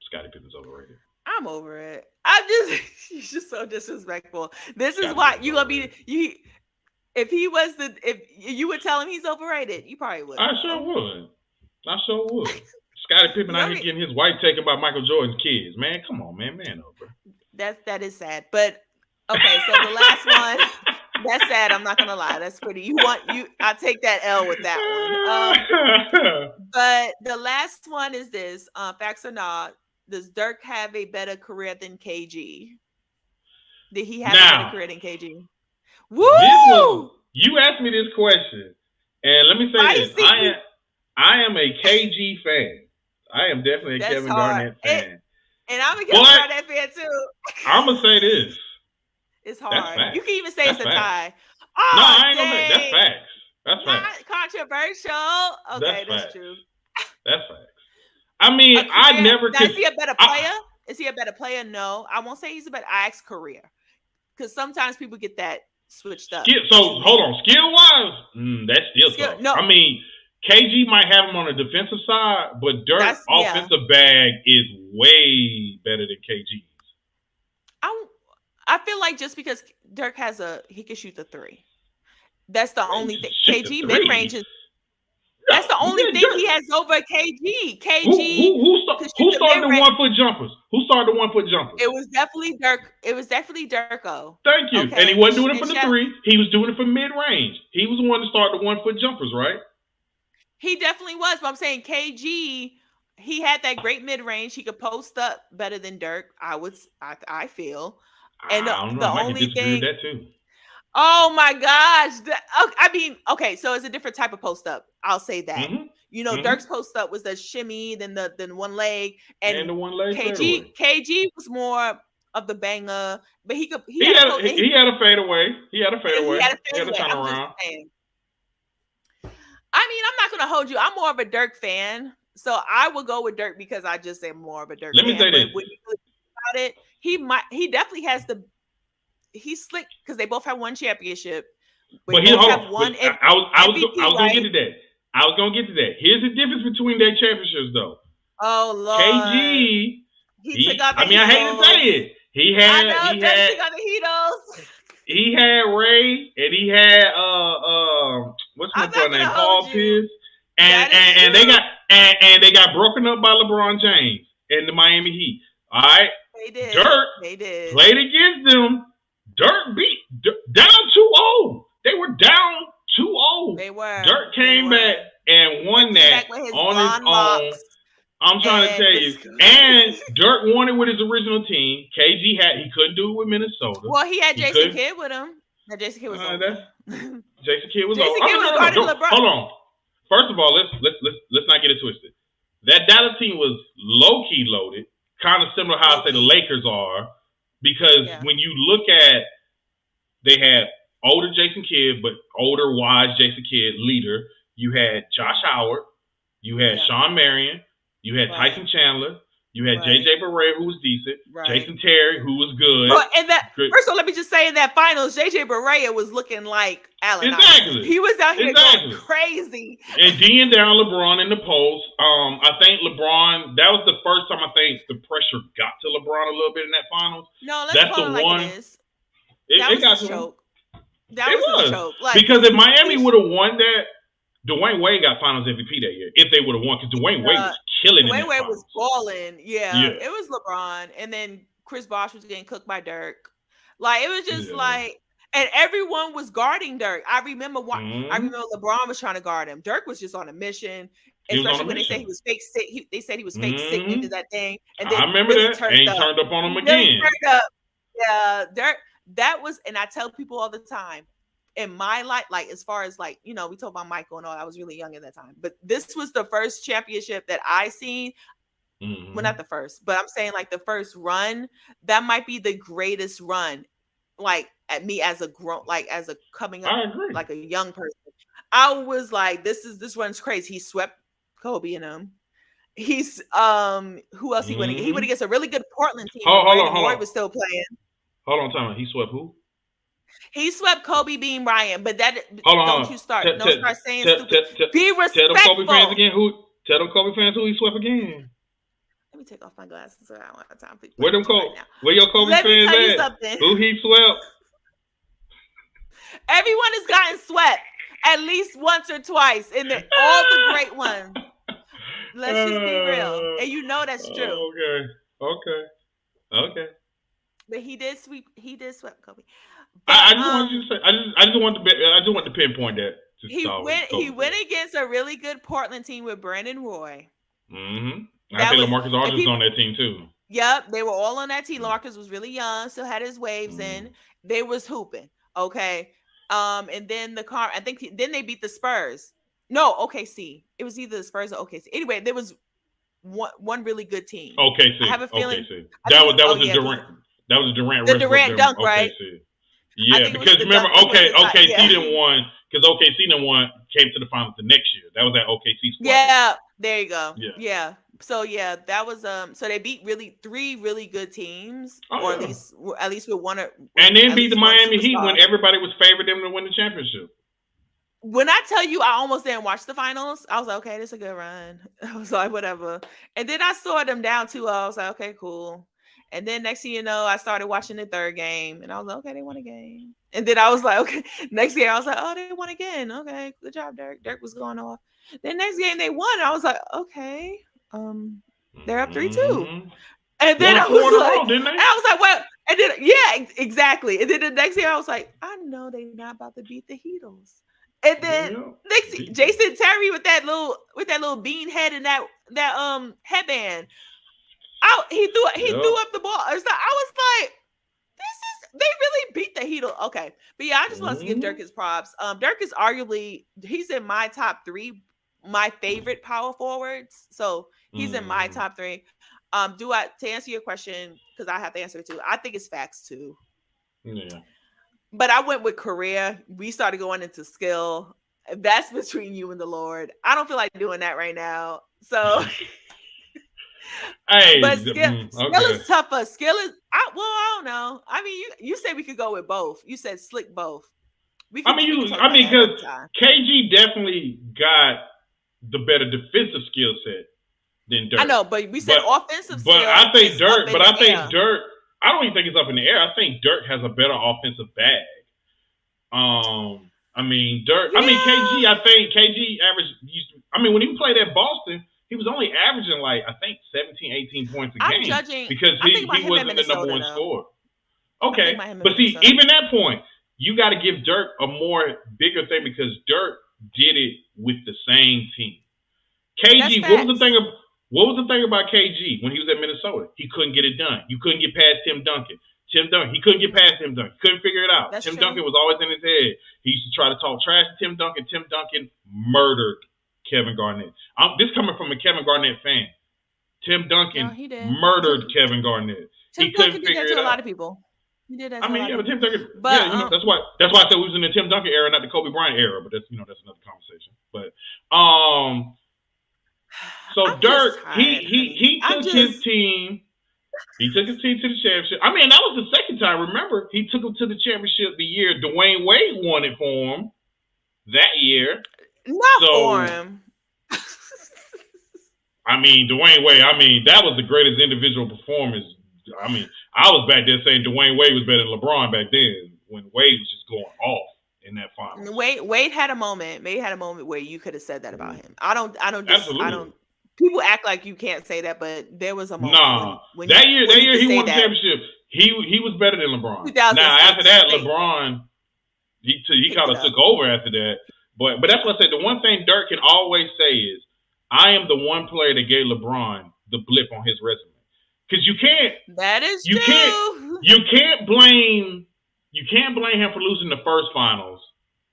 Scottie Pippen's overrated. I'm over it. You're just so disrespectful. This is why you gonna be you. If you would tell him he's overrated, you probably would. I sure would. Scottie Pippen out here getting his wife taken by Michael Jordan's kids. Man, come on, man over. That is sad. But Okay, so the last one. That's sad. I'm not gonna lie. That's pretty. I take that L with that one. But the last one is this. Facts or not? Does Dirk have a better career than KG? Did he have a better career than KG? Woo! You asked me this question, and let me say this: I am a KG fan. I am definitely a Kevin Garnett fan. And I'm a Kevin Garnett fan too. I'm gonna say this. It's hard. You can even say it's a tie. Oh, no, I ain't gonna say that's facts. That's facts. Not controversial. Okay, that's true. That's facts. I mean, I never. Now, is he a better player? Is he a better player? No, I won't say he's a better. I ask career, because sometimes people get that switched up. Hold on, skill wise, that's still tough. No. I mean, KG might have him on the defensive side, but Dirk's offensive bag is way better than KG's. I feel like just because Dirk he can shoot the three. That's the only thing. KG mid range is. That's the only thing he has over KG. Who started the 1 foot jumpers? Who started the 1 foot jumpers? It was definitely Dirk. It was definitely Dirko. Thank you. Okay. And he wasn't doing it from the three. He was doing it from mid range. He was the one to start the 1 foot jumpers, right? He definitely was. But I'm saying KG, he had that great mid range. He could post up better than Dirk. I feel. And the only thing. That too. Oh my gosh. I mean, okay, so it's a different type of post up. I'll say that. Mm-hmm. You know, Dirk's post up was the shimmy, then one leg, and the one leg. KG was more of the banger, but he had a fadeaway. He had a fadeaway. He had a turnaround. I mean, I'm not gonna hold you. I'm more of a Dirk fan, so I will go with Dirk because I just am more of a Dirk fan. Let me say this. When you think about it, he definitely has he's slick because they both have one championship. But I was gonna get to that. I was gonna get to that. Here's the difference between their championships, though. Oh Lord. KG. He took out the Heatles. I hate to say it. He had Ray, and he had what's my boy name? Paul Pierce. And they got broken up by LeBron James and the Miami Heat. All right. They did. Played against them. Dirk beat down 2-0. They were down 2-0. They were. Dirk came back and won that on his own. I'm trying to tell you. And Dirk won it with his original team. KG he couldn't do it with Minnesota. Well, he had Jason Kidd with him. No, Jason Kidd was Jason Kidd was over. Hold on. First of all, let's not get it twisted. That Dallas team was low key loaded, kind of similar to how I say the Lakers are. Because when you look at, they had older Jason Kidd, but older, wise Jason Kidd, leader. You had Josh Howard. You had Sean Marion. You had Tyson Chandler. You had JJ Barea, who was decent. Jason Terry, who was good. First of all, let me just say in that finals, JJ Barea was looking like Allen. Exactly. He was out here going crazy. And D'ing down LeBron in the post. I think LeBron, that was the first time I think the pressure got to LeBron a little bit in that finals. No, let's call it like it is. That was a choke. That was a choke. Because if Miami would have won that, Dwayne Wade got Finals MVP that year. If they would have won, because Dwayne Wade was killing it. Dwayne Wade was balling. Yeah, it was LeBron, and then Chris Bosh was getting cooked by Dirk. Like it was just and everyone was guarding Dirk. I remember LeBron was trying to guard him. Dirk was just on a mission. Especially when they said he was fake sick. They said he was fake sick into that thing. And then I remember that. And he turned up on him again. Yeah, Dirk. That was, and I tell people all the time. In my life, like as far as like, we talk about Michael and all, I was really young at that time. But this was the first championship that I seen. Well, not the first, but I'm saying like the first run. That might be the greatest run. Like at me as a coming up, like a young person. I was like, this run's crazy. He swept Kobe and him. He's who else he went against? He went against a really good Portland team. Hold on. Was still playing. Hold on, time. He swept who? He swept Kobe, Bean, Bryant, but that don't you start. Don't start saying stupid. Be respectful. Tell them Kobe fans again. Tell them Kobe fans who he swept again. Let me take off my glasses so I don't have time for where them Kobe? Where your Kobe fans at? Who he swept? Everyone has gotten swept at least once or twice in all the great ones. Let's just be real, and that's true. Okay. But he did sweep. He did sweep Kobe. I But just wanted you to say. I just want to pinpoint that to he start with went. He Kobe. went against a really good Portland team with Brandon Roy. I That think was LaMarcus and Aldridge was people. on that team too. Yep, they were all on that team. Mm. Larkins was really young, still had his waves in. Mm. They was hooping. Okay. And then I think then they beat the Spurs. No, OKC. It was either the Spurs or OKC. Anyway, there was one really good team. I have a feeling. OKC. I think That was yeah, a Durant. That was a Durant the Westbrook Durant dunk, right? OKC. I Yeah, think it was because the remember, dunk. OKC Yeah. didn't won because OKC didn't won came to the finals the next year. That was that OKC squad. Yeah, there you go. Yeah. Yeah. So yeah, that was so they beat three really good teams, or at least with one. And then beat the Miami Heat when everybody was favored them to win the championship. When I tell you, I almost didn't watch the finals. I was like, okay, this is a good run. I was like, whatever. And then I saw them down 2-0. I was like, okay, cool. And then next thing you know, I started watching the third game, and I was like, okay, they won a game. And then I was like, okay, next game I was like, oh, they won again. Okay, good job, Dirk. Dirk was going off. Then next game they won. I was like, okay, they're up 3-2. And then I was like, didn't they? And I was like, well, and then yeah, exactly. And then the next year I was like, I know they're not about to beat the Heatles. And then next Jason Terry with that little bean head and that headband. He threw up the ball. I was like, they really beat the Heatles. Okay. But yeah, I just want to give Dirk his props. Dirk is arguably, he's in my top 3, my favorite power forwards. So he's in my top 3. To answer your question, because I have to answer it too, I think it's facts too. Yeah. But I went with career. We started going into skill. That's between you and the Lord. I don't feel like doing that right now. So, but skill is tougher. Skill is, I don't know. I mean, you said we could go with both. You said slick both. Because KG definitely got the better defensive skill set than Dirk. I know, but we said offensive skill. But I think Dirk. I don't even think it's up in the air. I think Dirk has a better offensive bag. I mean, Dirk. Yeah. I mean, KG. I think KG averaged. When he played at Boston, he was only averaging like I think 17, 18 points a game because he wasn't the number one scorer. Okay, but see, even that point, you got to give Dirk a more bigger thing because Dirk did it with the same team. KG, what was the thing about KG when he was at Minnesota? He couldn't get it done. You couldn't get past Tim Duncan. He couldn't get past Tim Duncan. He couldn't figure it out. Tim Duncan was always in his head. He used to try to talk trash to Tim Duncan. Tim Duncan murdered Kevin Garnett. This coming from a Kevin Garnett fan. Tim Duncan murdered Kevin Garnett. He couldn't figure it out. A lot of people. He did that. But Tim Duncan. That's why I said we was in the Tim Duncan era, not the Kobe Bryant era. But that's another conversation. But so Dirk, he took his team. He took his team to the championship. I mean, that was the second time. Remember, he took him to the championship the year Dwayne Wade won it for him that year. Not for him. I mean, Dwayne Wade. I mean, that was the greatest individual performance. I mean, I was back there saying Dwayne Wade was better than LeBron back then when Wade was just going off in that final. Wade had a moment. Wade had a moment where you could have said that about him. I don't. People act like you can't say that, but there was a moment. When that year he won the championship. He was better than LeBron. Now after that, LeBron he kind of took over after that. But that's what I said. The one thing Dirk can always say is, "I am the one player that gave LeBron the blip on his resume." Because you can't. That is true. You can't blame him for losing the first finals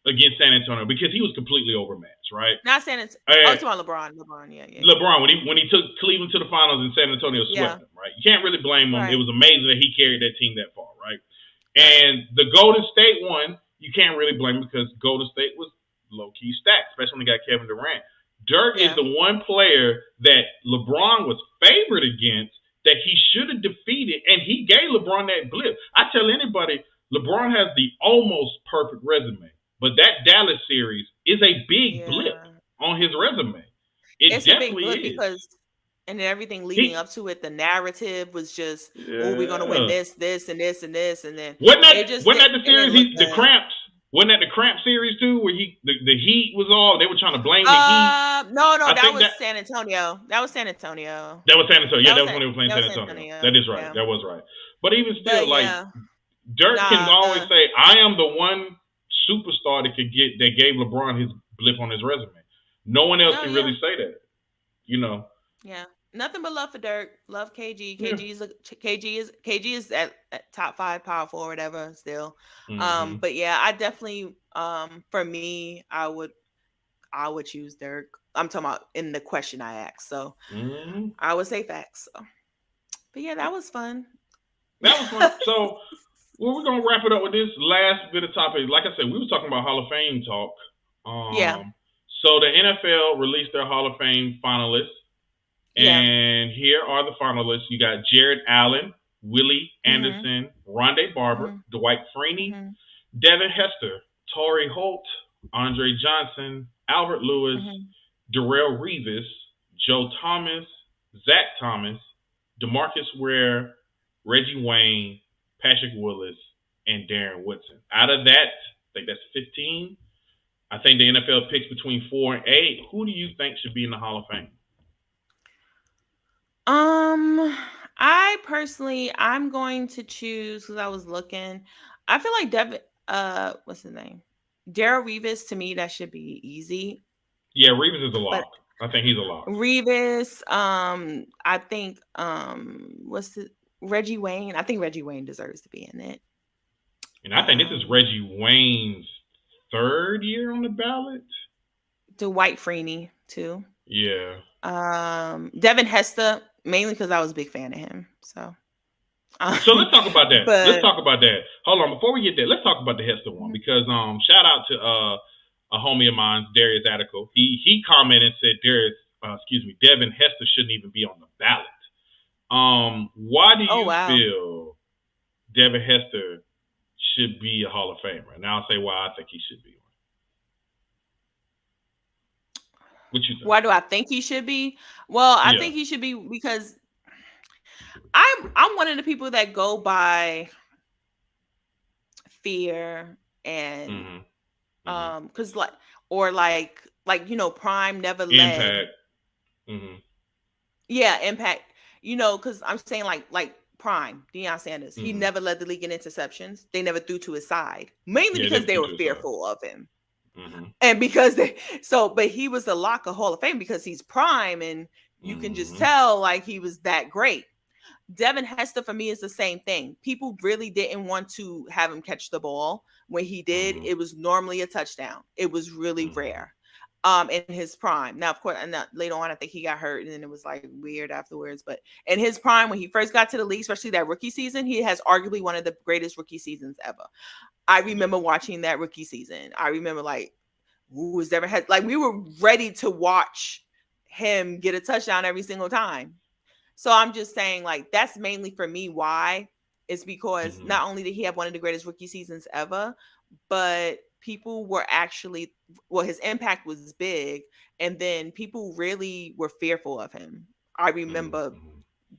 against San Antonio because he was completely overmatched, right? Not San Antonio. Talking about LeBron. Yeah. LeBron when he took Cleveland to the finals and San Antonio swept them, right? You can't really blame him. Right. It was amazing that he carried that team that far, right? And the Golden State one, you can't really blame him because Golden State was low key stacked, especially when they got Kevin Durant. Dirk is the one player that LeBron was favored against that he should have defeated, and he gave LeBron that blip. I tell anybody, LeBron has the almost perfect resume. But that Dallas series is a big blip on his resume. It's definitely a big blip and everything leading up to it, the narrative was just, we're going to win this, and this, and this, and then wasn't that the series? The cramps. Wasn't that the Cramp series too, where the Heat was all they were trying to blame the Heat? No, I that think was San Antonio. That was San Antonio. that was San Antonio. Yeah, That that was was when they were playing that San was San Antonio. Antonio. That is right. Yeah. That was right. But even still, But like yeah, Dirk can always the say, "I am the one superstar that gave LeBron his blip on his resume." No one else no, can yeah, really say that. You know. yeah. Nothing but love for Dirk. Love KG. Yeah. KG is at top 5 power forward, whatever. Still, Mm-hmm. but yeah, I definitely for me, I would choose Dirk. I'm talking about in the question I asked, so Mm-hmm. I would say facts. So. But yeah, that was fun. That was fun. So, well, we're gonna wrap it up with this last bit of topic. Like I said, we were talking about Hall of Fame talk. Yeah. So the NFL released their Hall of Fame finalists, Yeah. and here are the finalists. You got Jared Allen, Willie Anderson, Rondé Barber, Dwight Freeney, Devin Hester, Torrey Holt, Andre Johnson, Albert Lewis, Darrell Revis, Joe Thomas, Zach Thomas, DeMarcus Ware, Reggie Wayne, Patrick Willis, and Darren Woodson. Out of that, I think that's 15. I think the NFL picks between 4 and 8. Who do you think should be in the Hall of Fame? I personally, I'm going to choose because I was looking. I feel like Devin. What's his name? Darrell Revis. To me, that should be easy. Yeah, Revis is a lock. But I think he's a lock. Revis. I think. What's the Reggie Wayne? I think Reggie Wayne deserves to be in it. And I think this is Reggie Wayne's 3rd year on the ballot. Dwight Freeney too. Yeah. Devin Hester, mainly because I was a big fan of him. So let's talk about that. Let's talk about that. Hold on, before we get there, let's talk about the Hester one because shout out to a homie of mine, Darius Attico. He commented and said Devin Hester shouldn't even be on the ballot. Why do you feel Devin Hester should be a Hall of Famer? And I'll say why I think he should be. What you think? Why do I think he should be? Well, I think he should be because I'm one of the people that go by fear and because like Prime never led impact. Yeah, impact. Because I'm saying like Prime, Deion Sanders, he never led the league in interceptions. They never threw to his side, mainly because they were fearful of him. And because but he was the lock of Hall of Fame because he's Prime and you can just tell like he was that great. Devin Hester for me is the same thing. People really didn't want to have him catch the ball. When he did, it was normally a touchdown. It was really rare. In his prime. Now, of course, and later on, I think he got hurt, and then it was like weird afterwards. But in his prime, when he first got to the league, especially that rookie season, he has arguably one of the greatest rookie seasons ever. I remember watching that rookie season. I remember we were ready to watch him get a touchdown every single time. So I'm just saying, like, that's mainly for me why. It's because not only did he have one of the greatest rookie seasons ever, but people were actually, his impact was big, and then people really were fearful of him. I remember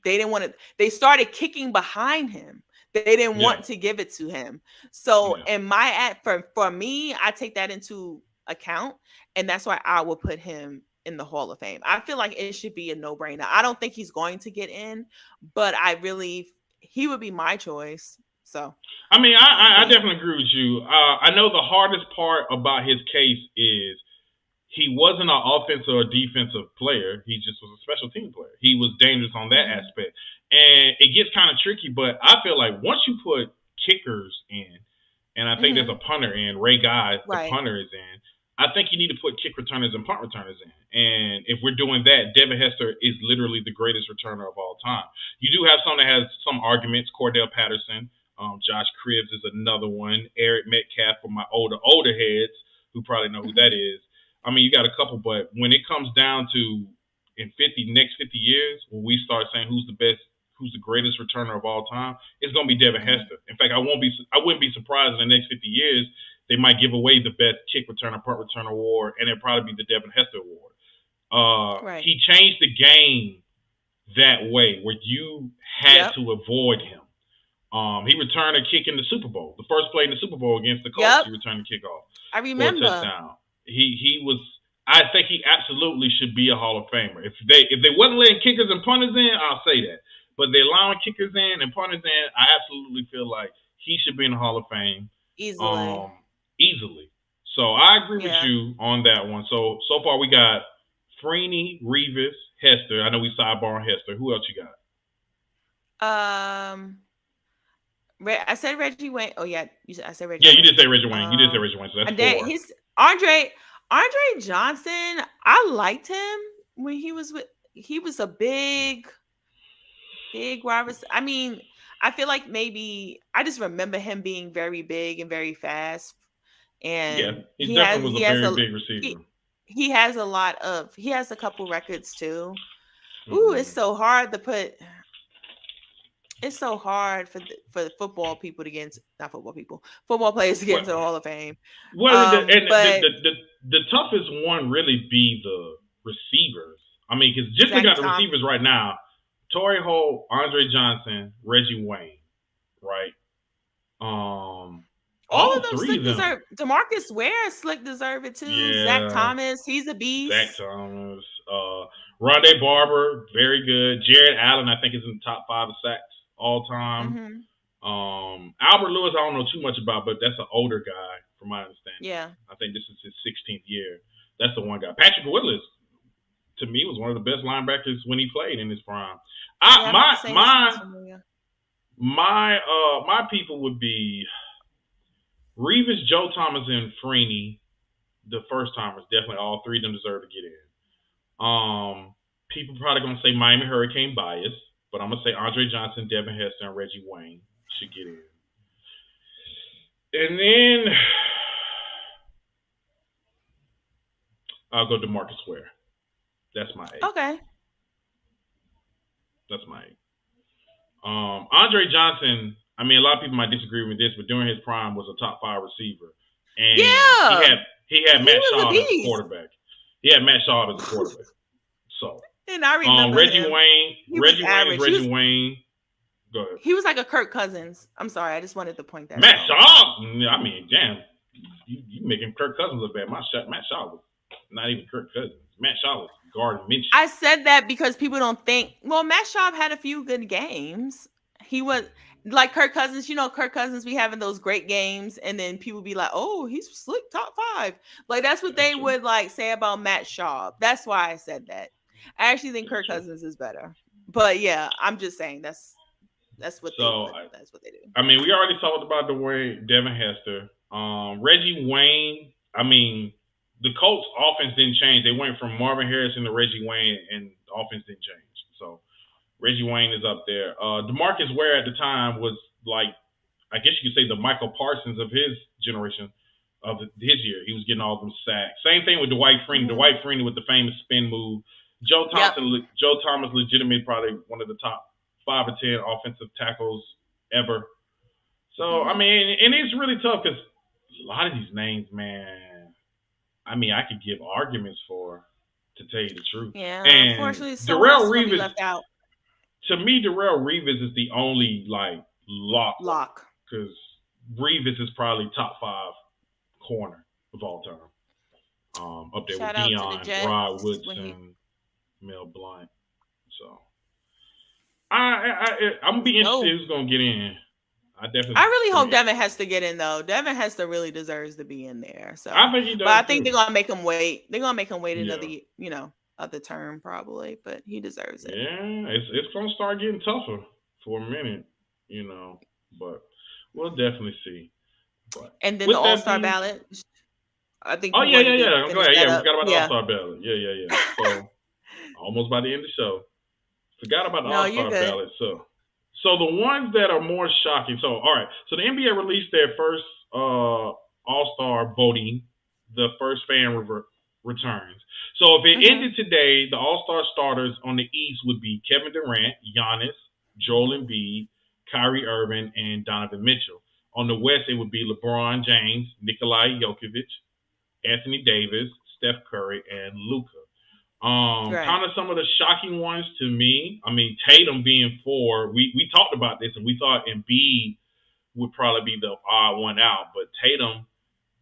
they started kicking behind him. They didn't want to give it to him. So for me, I take that into account, and that's why I will put him in the Hall of Fame. I feel like it should be a no-brainer. I don't think he's going to get in, but he would be my choice. So I mean, I definitely agree with you. I know the hardest part about his case is he wasn't an offensive or defensive player. He just was a special team player. He was dangerous on that aspect. And it gets kind of tricky, but I feel like once you put kickers in, and I think there's a punter in, Ray Guy, the punter is in, I think you need to put kick returners and punt returners in. And if we're doing that, Devin Hester is literally the greatest returner of all time. You do have some that has some arguments. Cordell Patterson, Josh Cribbs is another one. Eric Metcalf for my older heads who probably know who that is. I mean, you got a couple, but when it comes down to next 50 years, when we start saying who's the greatest returner of all time, it's going to be Devin Hester. In fact, I wouldn't be surprised in the next 50 years they might give away the best kick returner, punt returner award, and it'll probably be the Devin Hester award. He changed the game that way, where you had to avoid him. He returned a kick in the Super Bowl, the first play in the Super Bowl against the Colts. Yep. He returned the kickoff I for a remember. touchdown. He was. I think he absolutely should be a Hall of Famer. If they wasn't letting kickers and punters in, I'll say that. But they're allowing kickers in and punters in. I absolutely feel like he should be in the Hall of Fame Easily. easily. So I agree with Yeah. you on that one. So far we got Freeney, Revis, Hester. I know we sidebar on Hester. Who else you got? I said Reggie Wayne. Oh yeah, I said Reggie. Yeah, Wayne. you did say Reggie Wayne. You did say Reggie Wayne. So that's four. His Andre Johnson. I liked him when he was with. He was a big wide receiver. I mean, I feel like maybe I just remember him being very big and very fast. And yeah, he definitely was a very big receiver. He has a couple records too. Ooh, it's so hard to put. It's so hard for football people to get into, not football people, football players to get into the Hall of Fame. Well, the toughest one really be the receivers. I mean, because just looking at the receivers right now, Torrey Holt, Andre Johnson, Reggie Wayne, right? All of them Slick deserve. DeMarcus Ware, Slick deserve it too. Yeah. Zach Thomas, he's a beast. Zach Thomas, Rondé Barber, very good. Jared Allen, I think, is in the top 5 of sacks all time. Albert Lewis, I don't know too much about, but that's an older guy from my understanding. Yeah. I think this is his 16th year. That's the one guy. Patrick Willis, to me, was one of the best linebackers when he played in his prime. My people would be Revis, Joe Thomas, and Freeney. The first timers, definitely all three of them deserve to get in. People probably gonna say Miami Hurricane bias, but I'm gonna say Andre Johnson, Devin Hester, and Reggie Wayne should get in. And then I'll go to Marcus Ware. That's my 8. Okay. That's my 8. Andre Johnson, I mean, a lot of people might disagree with this, but during his prime was a top 5 receiver. And he had Matt Schaub as a quarterback. He had Matt Schaub as a quarterback. So and I remember Reggie Wayne. Go ahead. He was like a Kirk Cousins. I'm sorry, I just wanted to point that Matt out. Schaub. I mean, damn, you making Kirk Cousins look bad. Matt Schaub was not even Kirk Cousins. Matt Schaub was Gardner Minshew. I said that because people don't think. Well, Matt Schaub had a few good games. He was like Kirk Cousins. You know, Kirk Cousins be having those great games, and then people be like, "Oh, he's slick, top 5." Like that's what they would like say about Matt Schaub. That's why I said that. I actually think Kirk Cousins is better. But yeah, I'm just saying that's what they do. I mean, we already talked about the way Devin Hester, Reggie Wayne. I mean, the Colts offense didn't change. They went from Marvin Harrison to Reggie Wayne, and the offense didn't change. So Reggie Wayne is up there. DeMarcus Ware at the time was like, I guess you could say the Michael Parsons of his generation, of his year. He was getting all them sacks. Same thing with Dwight Freeney. Mm-hmm. Dwight Freeney with the famous spin move. Joe Thomas, legitimately probably one of the top 5 or 10 offensive tackles ever. So, I mean, and it's really tough because a lot of these names, man, I mean, I could give arguments for, to tell you the truth. Yeah, and unfortunately, Darrelle Revis left out. To me, Darrelle Revis is the only, like, lock. Because Revis is probably top 5 corner of all time. Up there with Deion, Rod Woodson, Mel Blount. So I'm gonna be interested who's gonna get in. I really hope Devin has to get in though. Devin Hester really deserves to be in there. So I think he does. But I think they're gonna make him wait. They're gonna make him wait another, other term probably. But he deserves it. Yeah, it's gonna start getting tougher for a minute, But we'll definitely see. But and then the All-Star ballot. I think. Oh yeah. Go ahead. Yeah, we forgot about the All-Star ballot. Yeah. So almost by the end of the show. Forgot about the All-Star ballot. So the ones that are more shocking. So all right. So the NBA released their first All-Star voting. The first fan returns. So if it ended today, the All-Star starters on the East would be Kevin Durant, Giannis, Joel Embiid, Kyrie Irving, and Donovan Mitchell. On the West, it would be LeBron James, Nikola Jokic, Anthony Davis, Steph Curry, and Luka. Kind of some of the shocking ones to me. I mean, Tatum being 4. We talked about this and we thought Embiid would probably be the odd one out, but Tatum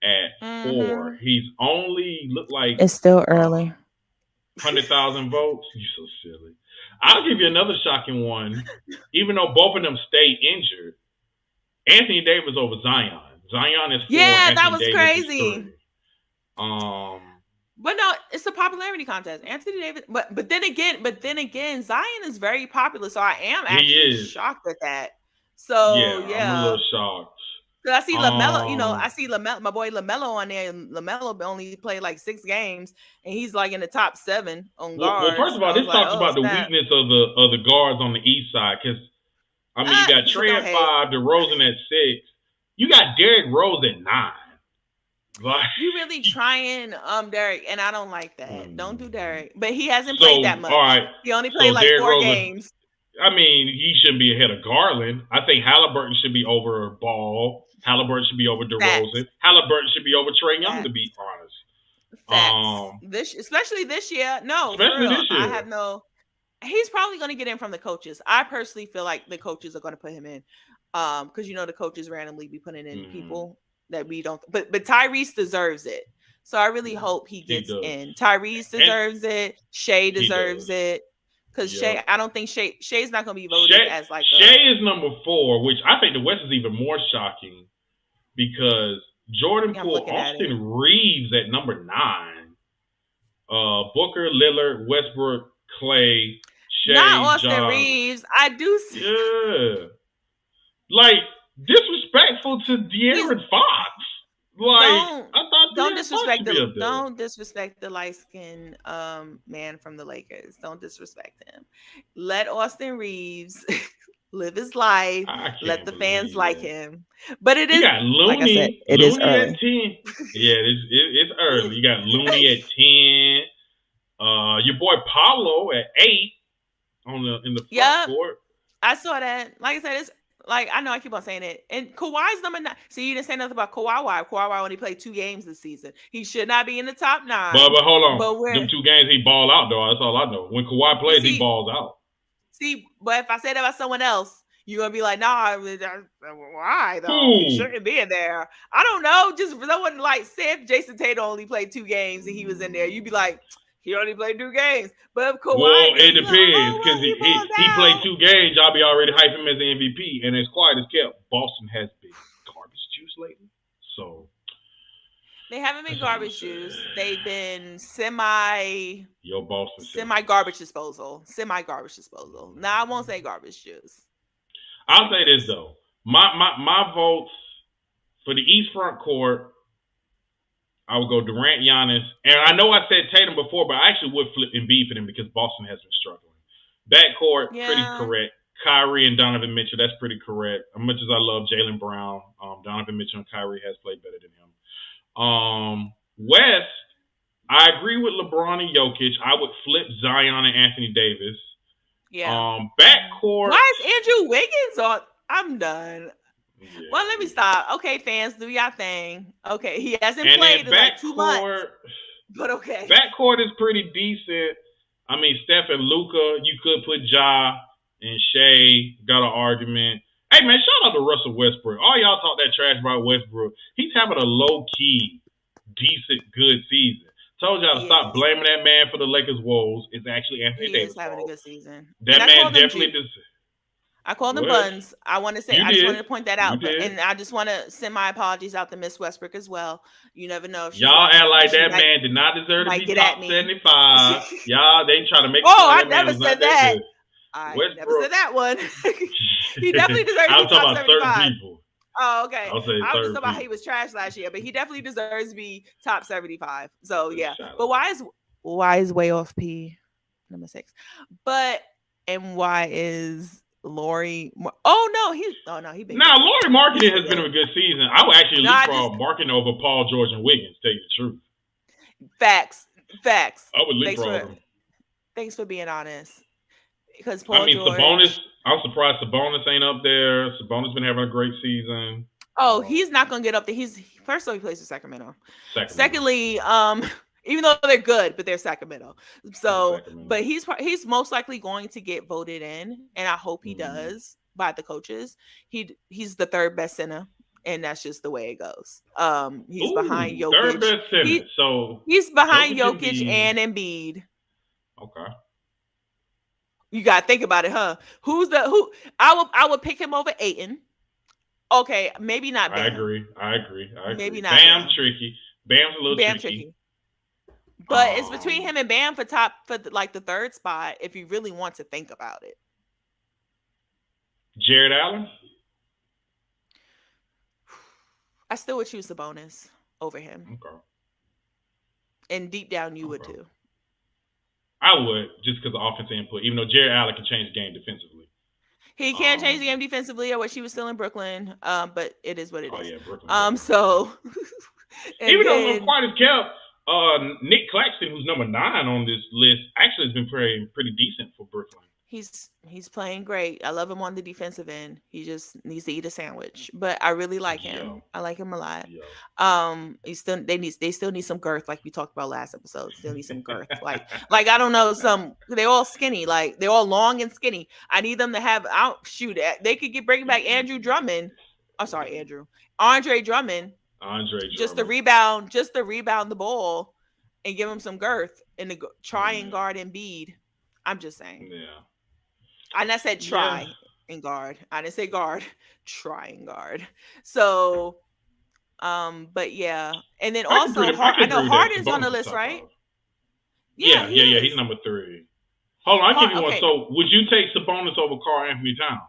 at 4, he's only looked like it's still early. 100,000 votes. You're so silly. I'll give you another shocking one. Even though both of them stayed injured, Anthony Davis over Zion. Zion is 4. Yeah, Anthony that was Davis crazy. But no, it's a popularity contest. Anthony Davis, but then again, Zion is very popular, so I am actually shocked at that. So yeah, I'm a little shocked. Cause I see LaMelo, I see LaMelo, my boy LaMelo on there, and LaMelo only played like 6 games, and he's like in the top 7 on guards. Well, first of all, this talks about the weakness of the guards on the East side, because I mean, you got Trey at 5, DeRozan at 6, you got Derrick Rose at 9. Like, you really trying, Derrick, and I don't like that. Don't do Derrick, but he hasn't played that much. All right, he only played like Derrick 4 Rose games. I mean, he shouldn't be ahead of Garland. I think Halliburton should be over Ball. Halliburton should be over DeRozan. Halliburton should be over Trae Young, to be honest. Especially this year. No, especially this year. I have no. He's probably going to get in from the coaches. I personally feel like the coaches are going to put him in, because the coaches randomly be putting in people that we don't. But Tyrese deserves it, so I really hope he gets in. Tyrese deserves it. Shea deserves it. Because Shea, I don't think Shea's not going to be voted as like Shea is number 4, which I think the West is even more shocking because Jordan Poole, Austin Reeves at number 9, Booker, Lillard, Westbrook, Clay, Shea, not Austin Reeves. I do see. Yeah, like disrespectful to De'Aaron Fox. Like, don't disrespect the light-skinned man from the Lakers. Don't disrespect him. Let Austin Reeves live his life. Let the fans like him. But it is, Looney, like I said, it is early. At 10. Yeah, it's early. You got Looney at 10. Your boy Paolo at 8 in the front court. I saw that. Like I said, it's. Like, I know I keep on saying it. And Kawhi's number 9. See, you didn't say nothing about Kawhi. Kawhi only played 2 games this season. He should not be in the top 9. But hold on. Them 2 games he ball out, though. That's all I know. When Kawhi plays, he balls out. See, but if I say that about someone else, you're going to be like, nah, why, though? Ooh. He shouldn't be in there. I don't know. Just someone like, say if Jason Tatum only played 2 games and he was in there, you'd be like, he only played 2 games. But if Kawhi... Well, it depends. Because he played 2 games, y'all be already hyping him as the MVP. And as quiet as kept, Boston has been garbage juice lately. So... They haven't been garbage juice. They've been semi-garbage disposal. Semi-garbage disposal. Now, I won't say garbage juice. I'll say this, though. My votes for the East front court, I would go Durant, Giannis. And I know I said Tatum before, but I actually would flip Embiid for them because Boston has been struggling. Backcourt, pretty correct. Kyrie and Donovan Mitchell, that's pretty correct. As much as I love Jaylen Brown, Donovan Mitchell and Kyrie has played better than him. West, I agree with LeBron and Jokic. I would flip Zion and Anthony Davis. Yeah. Backcourt. Why is Andrew Wiggins on? I'm done. Yeah. Well, let me stop. Okay, fans, do y'all thing. Okay, he hasn't played in like 2 months. But okay. Backcourt is pretty decent. I mean, Steph and Luka, you could put Ja and Shea. Got an argument. Hey, man, shout out to Russell Westbrook. All y'all talk that trash about Westbrook. He's having a low-key, decent, good season. Told y'all to stop blaming that man for the Lakers' woes. It's actually Anthony Davis. He's having a good season. That man definitely does. I called them buns. I want to say, I just wanted to point that out. And I just want to send my apologies out to Miss Westbrook as well. You never know. If y'all act like that man did not deserve to be top 75. Y'all, they try to make I never said that. I never said that one. He definitely deserves to be top 75. I'm talking about certain people. Oh, okay. I was just about how he was trash last year, but he definitely deserves to be top 75. So yeah. But why is way off P number 6? And why is Lauri? He been. Lauri Markkanen has been a good season. I would actually leapfrog Markkanen over Paul George and Wiggins. Tell you the truth. Facts. I would leapfrog him. Thanks for being honest. Because Sabonis. I'm surprised Sabonis ain't up there. Sabonis been having a great season. Oh, he's not gonna get up there. First of all, he plays for Sacramento. Secondly, even though they're good, but they're Sacramento. So, Sacramento. but he's most likely going to get voted in, and I hope he does by the coaches. He's the third best center, and that's just the way it goes. He's behind Jokic. Third best center. So he's behind Jokic and Embiid. Okay. You gotta think about it, huh? Who? I would pick him over Ayton. Okay, maybe not Bam. I agree. Maybe not Bam. Tricky. Bam's a little tricky. But it's between him and Bam for the third spot if you really want to think about it. Jared Allen? I still would choose Sabonis over him. Okay. And deep down, you would too. I would, just because of offensive input, even though Jared Allen can change the game defensively. He can't change the game defensively. I wish he was still in Brooklyn, but it is what it is. Oh, yeah, Brooklyn. So... even though quite as kept, Nick Claxton, who's number 9 on this list, actually has been pretty decent for Brooklyn. He's playing great. I love him on the defensive end. He just needs to eat a sandwich, but I really like him. I like him a lot. They still need some girth, like we talked about last episode. Still need some girth, like I don't know, they're all skinny, like they're all long and skinny. I need them to have they could bring back Andre Drummond. Just to rebound the ball and give him some girth and try and guard Embiid. I'm just saying. Yeah. And I said try and guard. I didn't say guard. Try and guard. So, but yeah. And then also, I know Harden's on the list, right? Yeah. He's number 3. Hold on, I'll give you one. So, would you take Sabonis over Karl-Anthony Towns?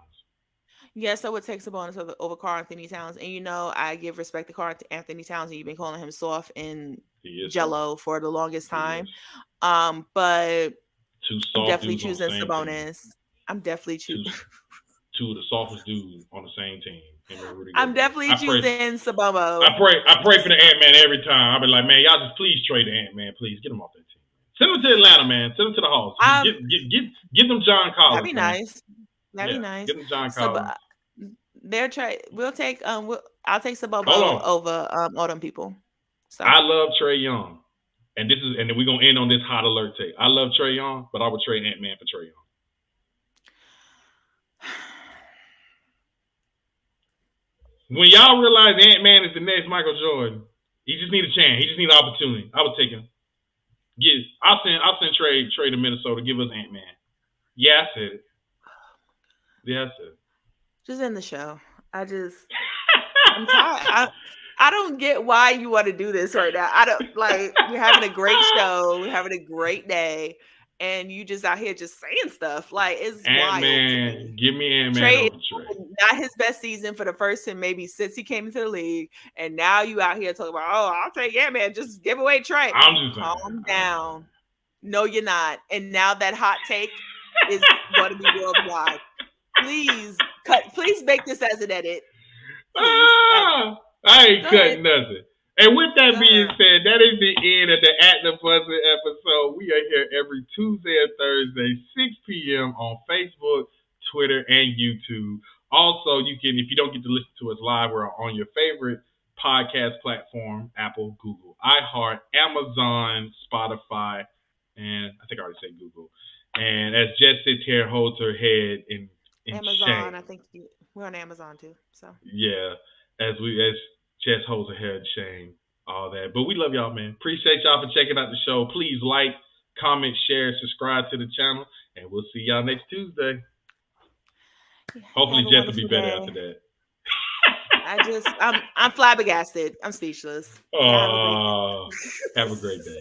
Yes, I would take Sabonis over Karl-Anthony Towns. And I give respect to Karl-Anthony Towns, and you've been calling him soft and jello for the longest time. But I'm definitely choosing Sabonis. I'm definitely choosing 2 of the softest dudes on the same team. I'm definitely choosing Sabonis. I pray for the Ant-Man every time. I'll be like, man, y'all just please trade the Ant-Man. Please get him off that team. Send him to Atlanta, man. Send him to the Hawks. Get them John Collins. That'd be nice. That'd be nice. Get them John Collins. I'll take Sabonis over all them people. So. I love Trae Young. And then we're gonna end on this hot alert take. I love Trae Young, but I would trade Ant-Man for Trae Young. When y'all realize Ant-Man is the next Michael Jordan, he just need a chance. He just need an opportunity. I would take him. I'll send Trae to Minnesota. Give us Ant-Man. Yeah, I said it. Yeah, I said it. Just end the show. I'm tired. I don't get why you want to do this right now. I don't we're having a great show. We're having a great day. And you just out here just saying stuff. Like, it's Ant-Man. wild. Give me Ant-Man over Trae. Not his best season for the first time, maybe since he came into the league. And now you out here talking about, I'll take Ant-Man. Just give away Trae. Calm down. No, you're not. And now that hot take is going to be worldwide. Please make this as an edit. I ain't cutting nothing. And with that being said, that is the end of the At the Buzzer episode. We are here every Tuesday and Thursday, 6 p.m. on Facebook, Twitter, and YouTube. Also, you can, if you don't get to listen to us live, we're on your favorite podcast platform, Apple, Google, iHeart, Amazon, Spotify, and I think I already said Google. And as Jess sits here, holds her head in Amazon, shame. I think we're on Amazon too. So yeah, as Jess holds her head in shame, all that. But we love y'all, man. Appreciate y'all for checking out the show. Please like, comment, share, subscribe to the channel, and we'll see y'all next Tuesday. Hopefully Jess will be better after that. I'm flabbergasted. I'm speechless. Oh, have a great day.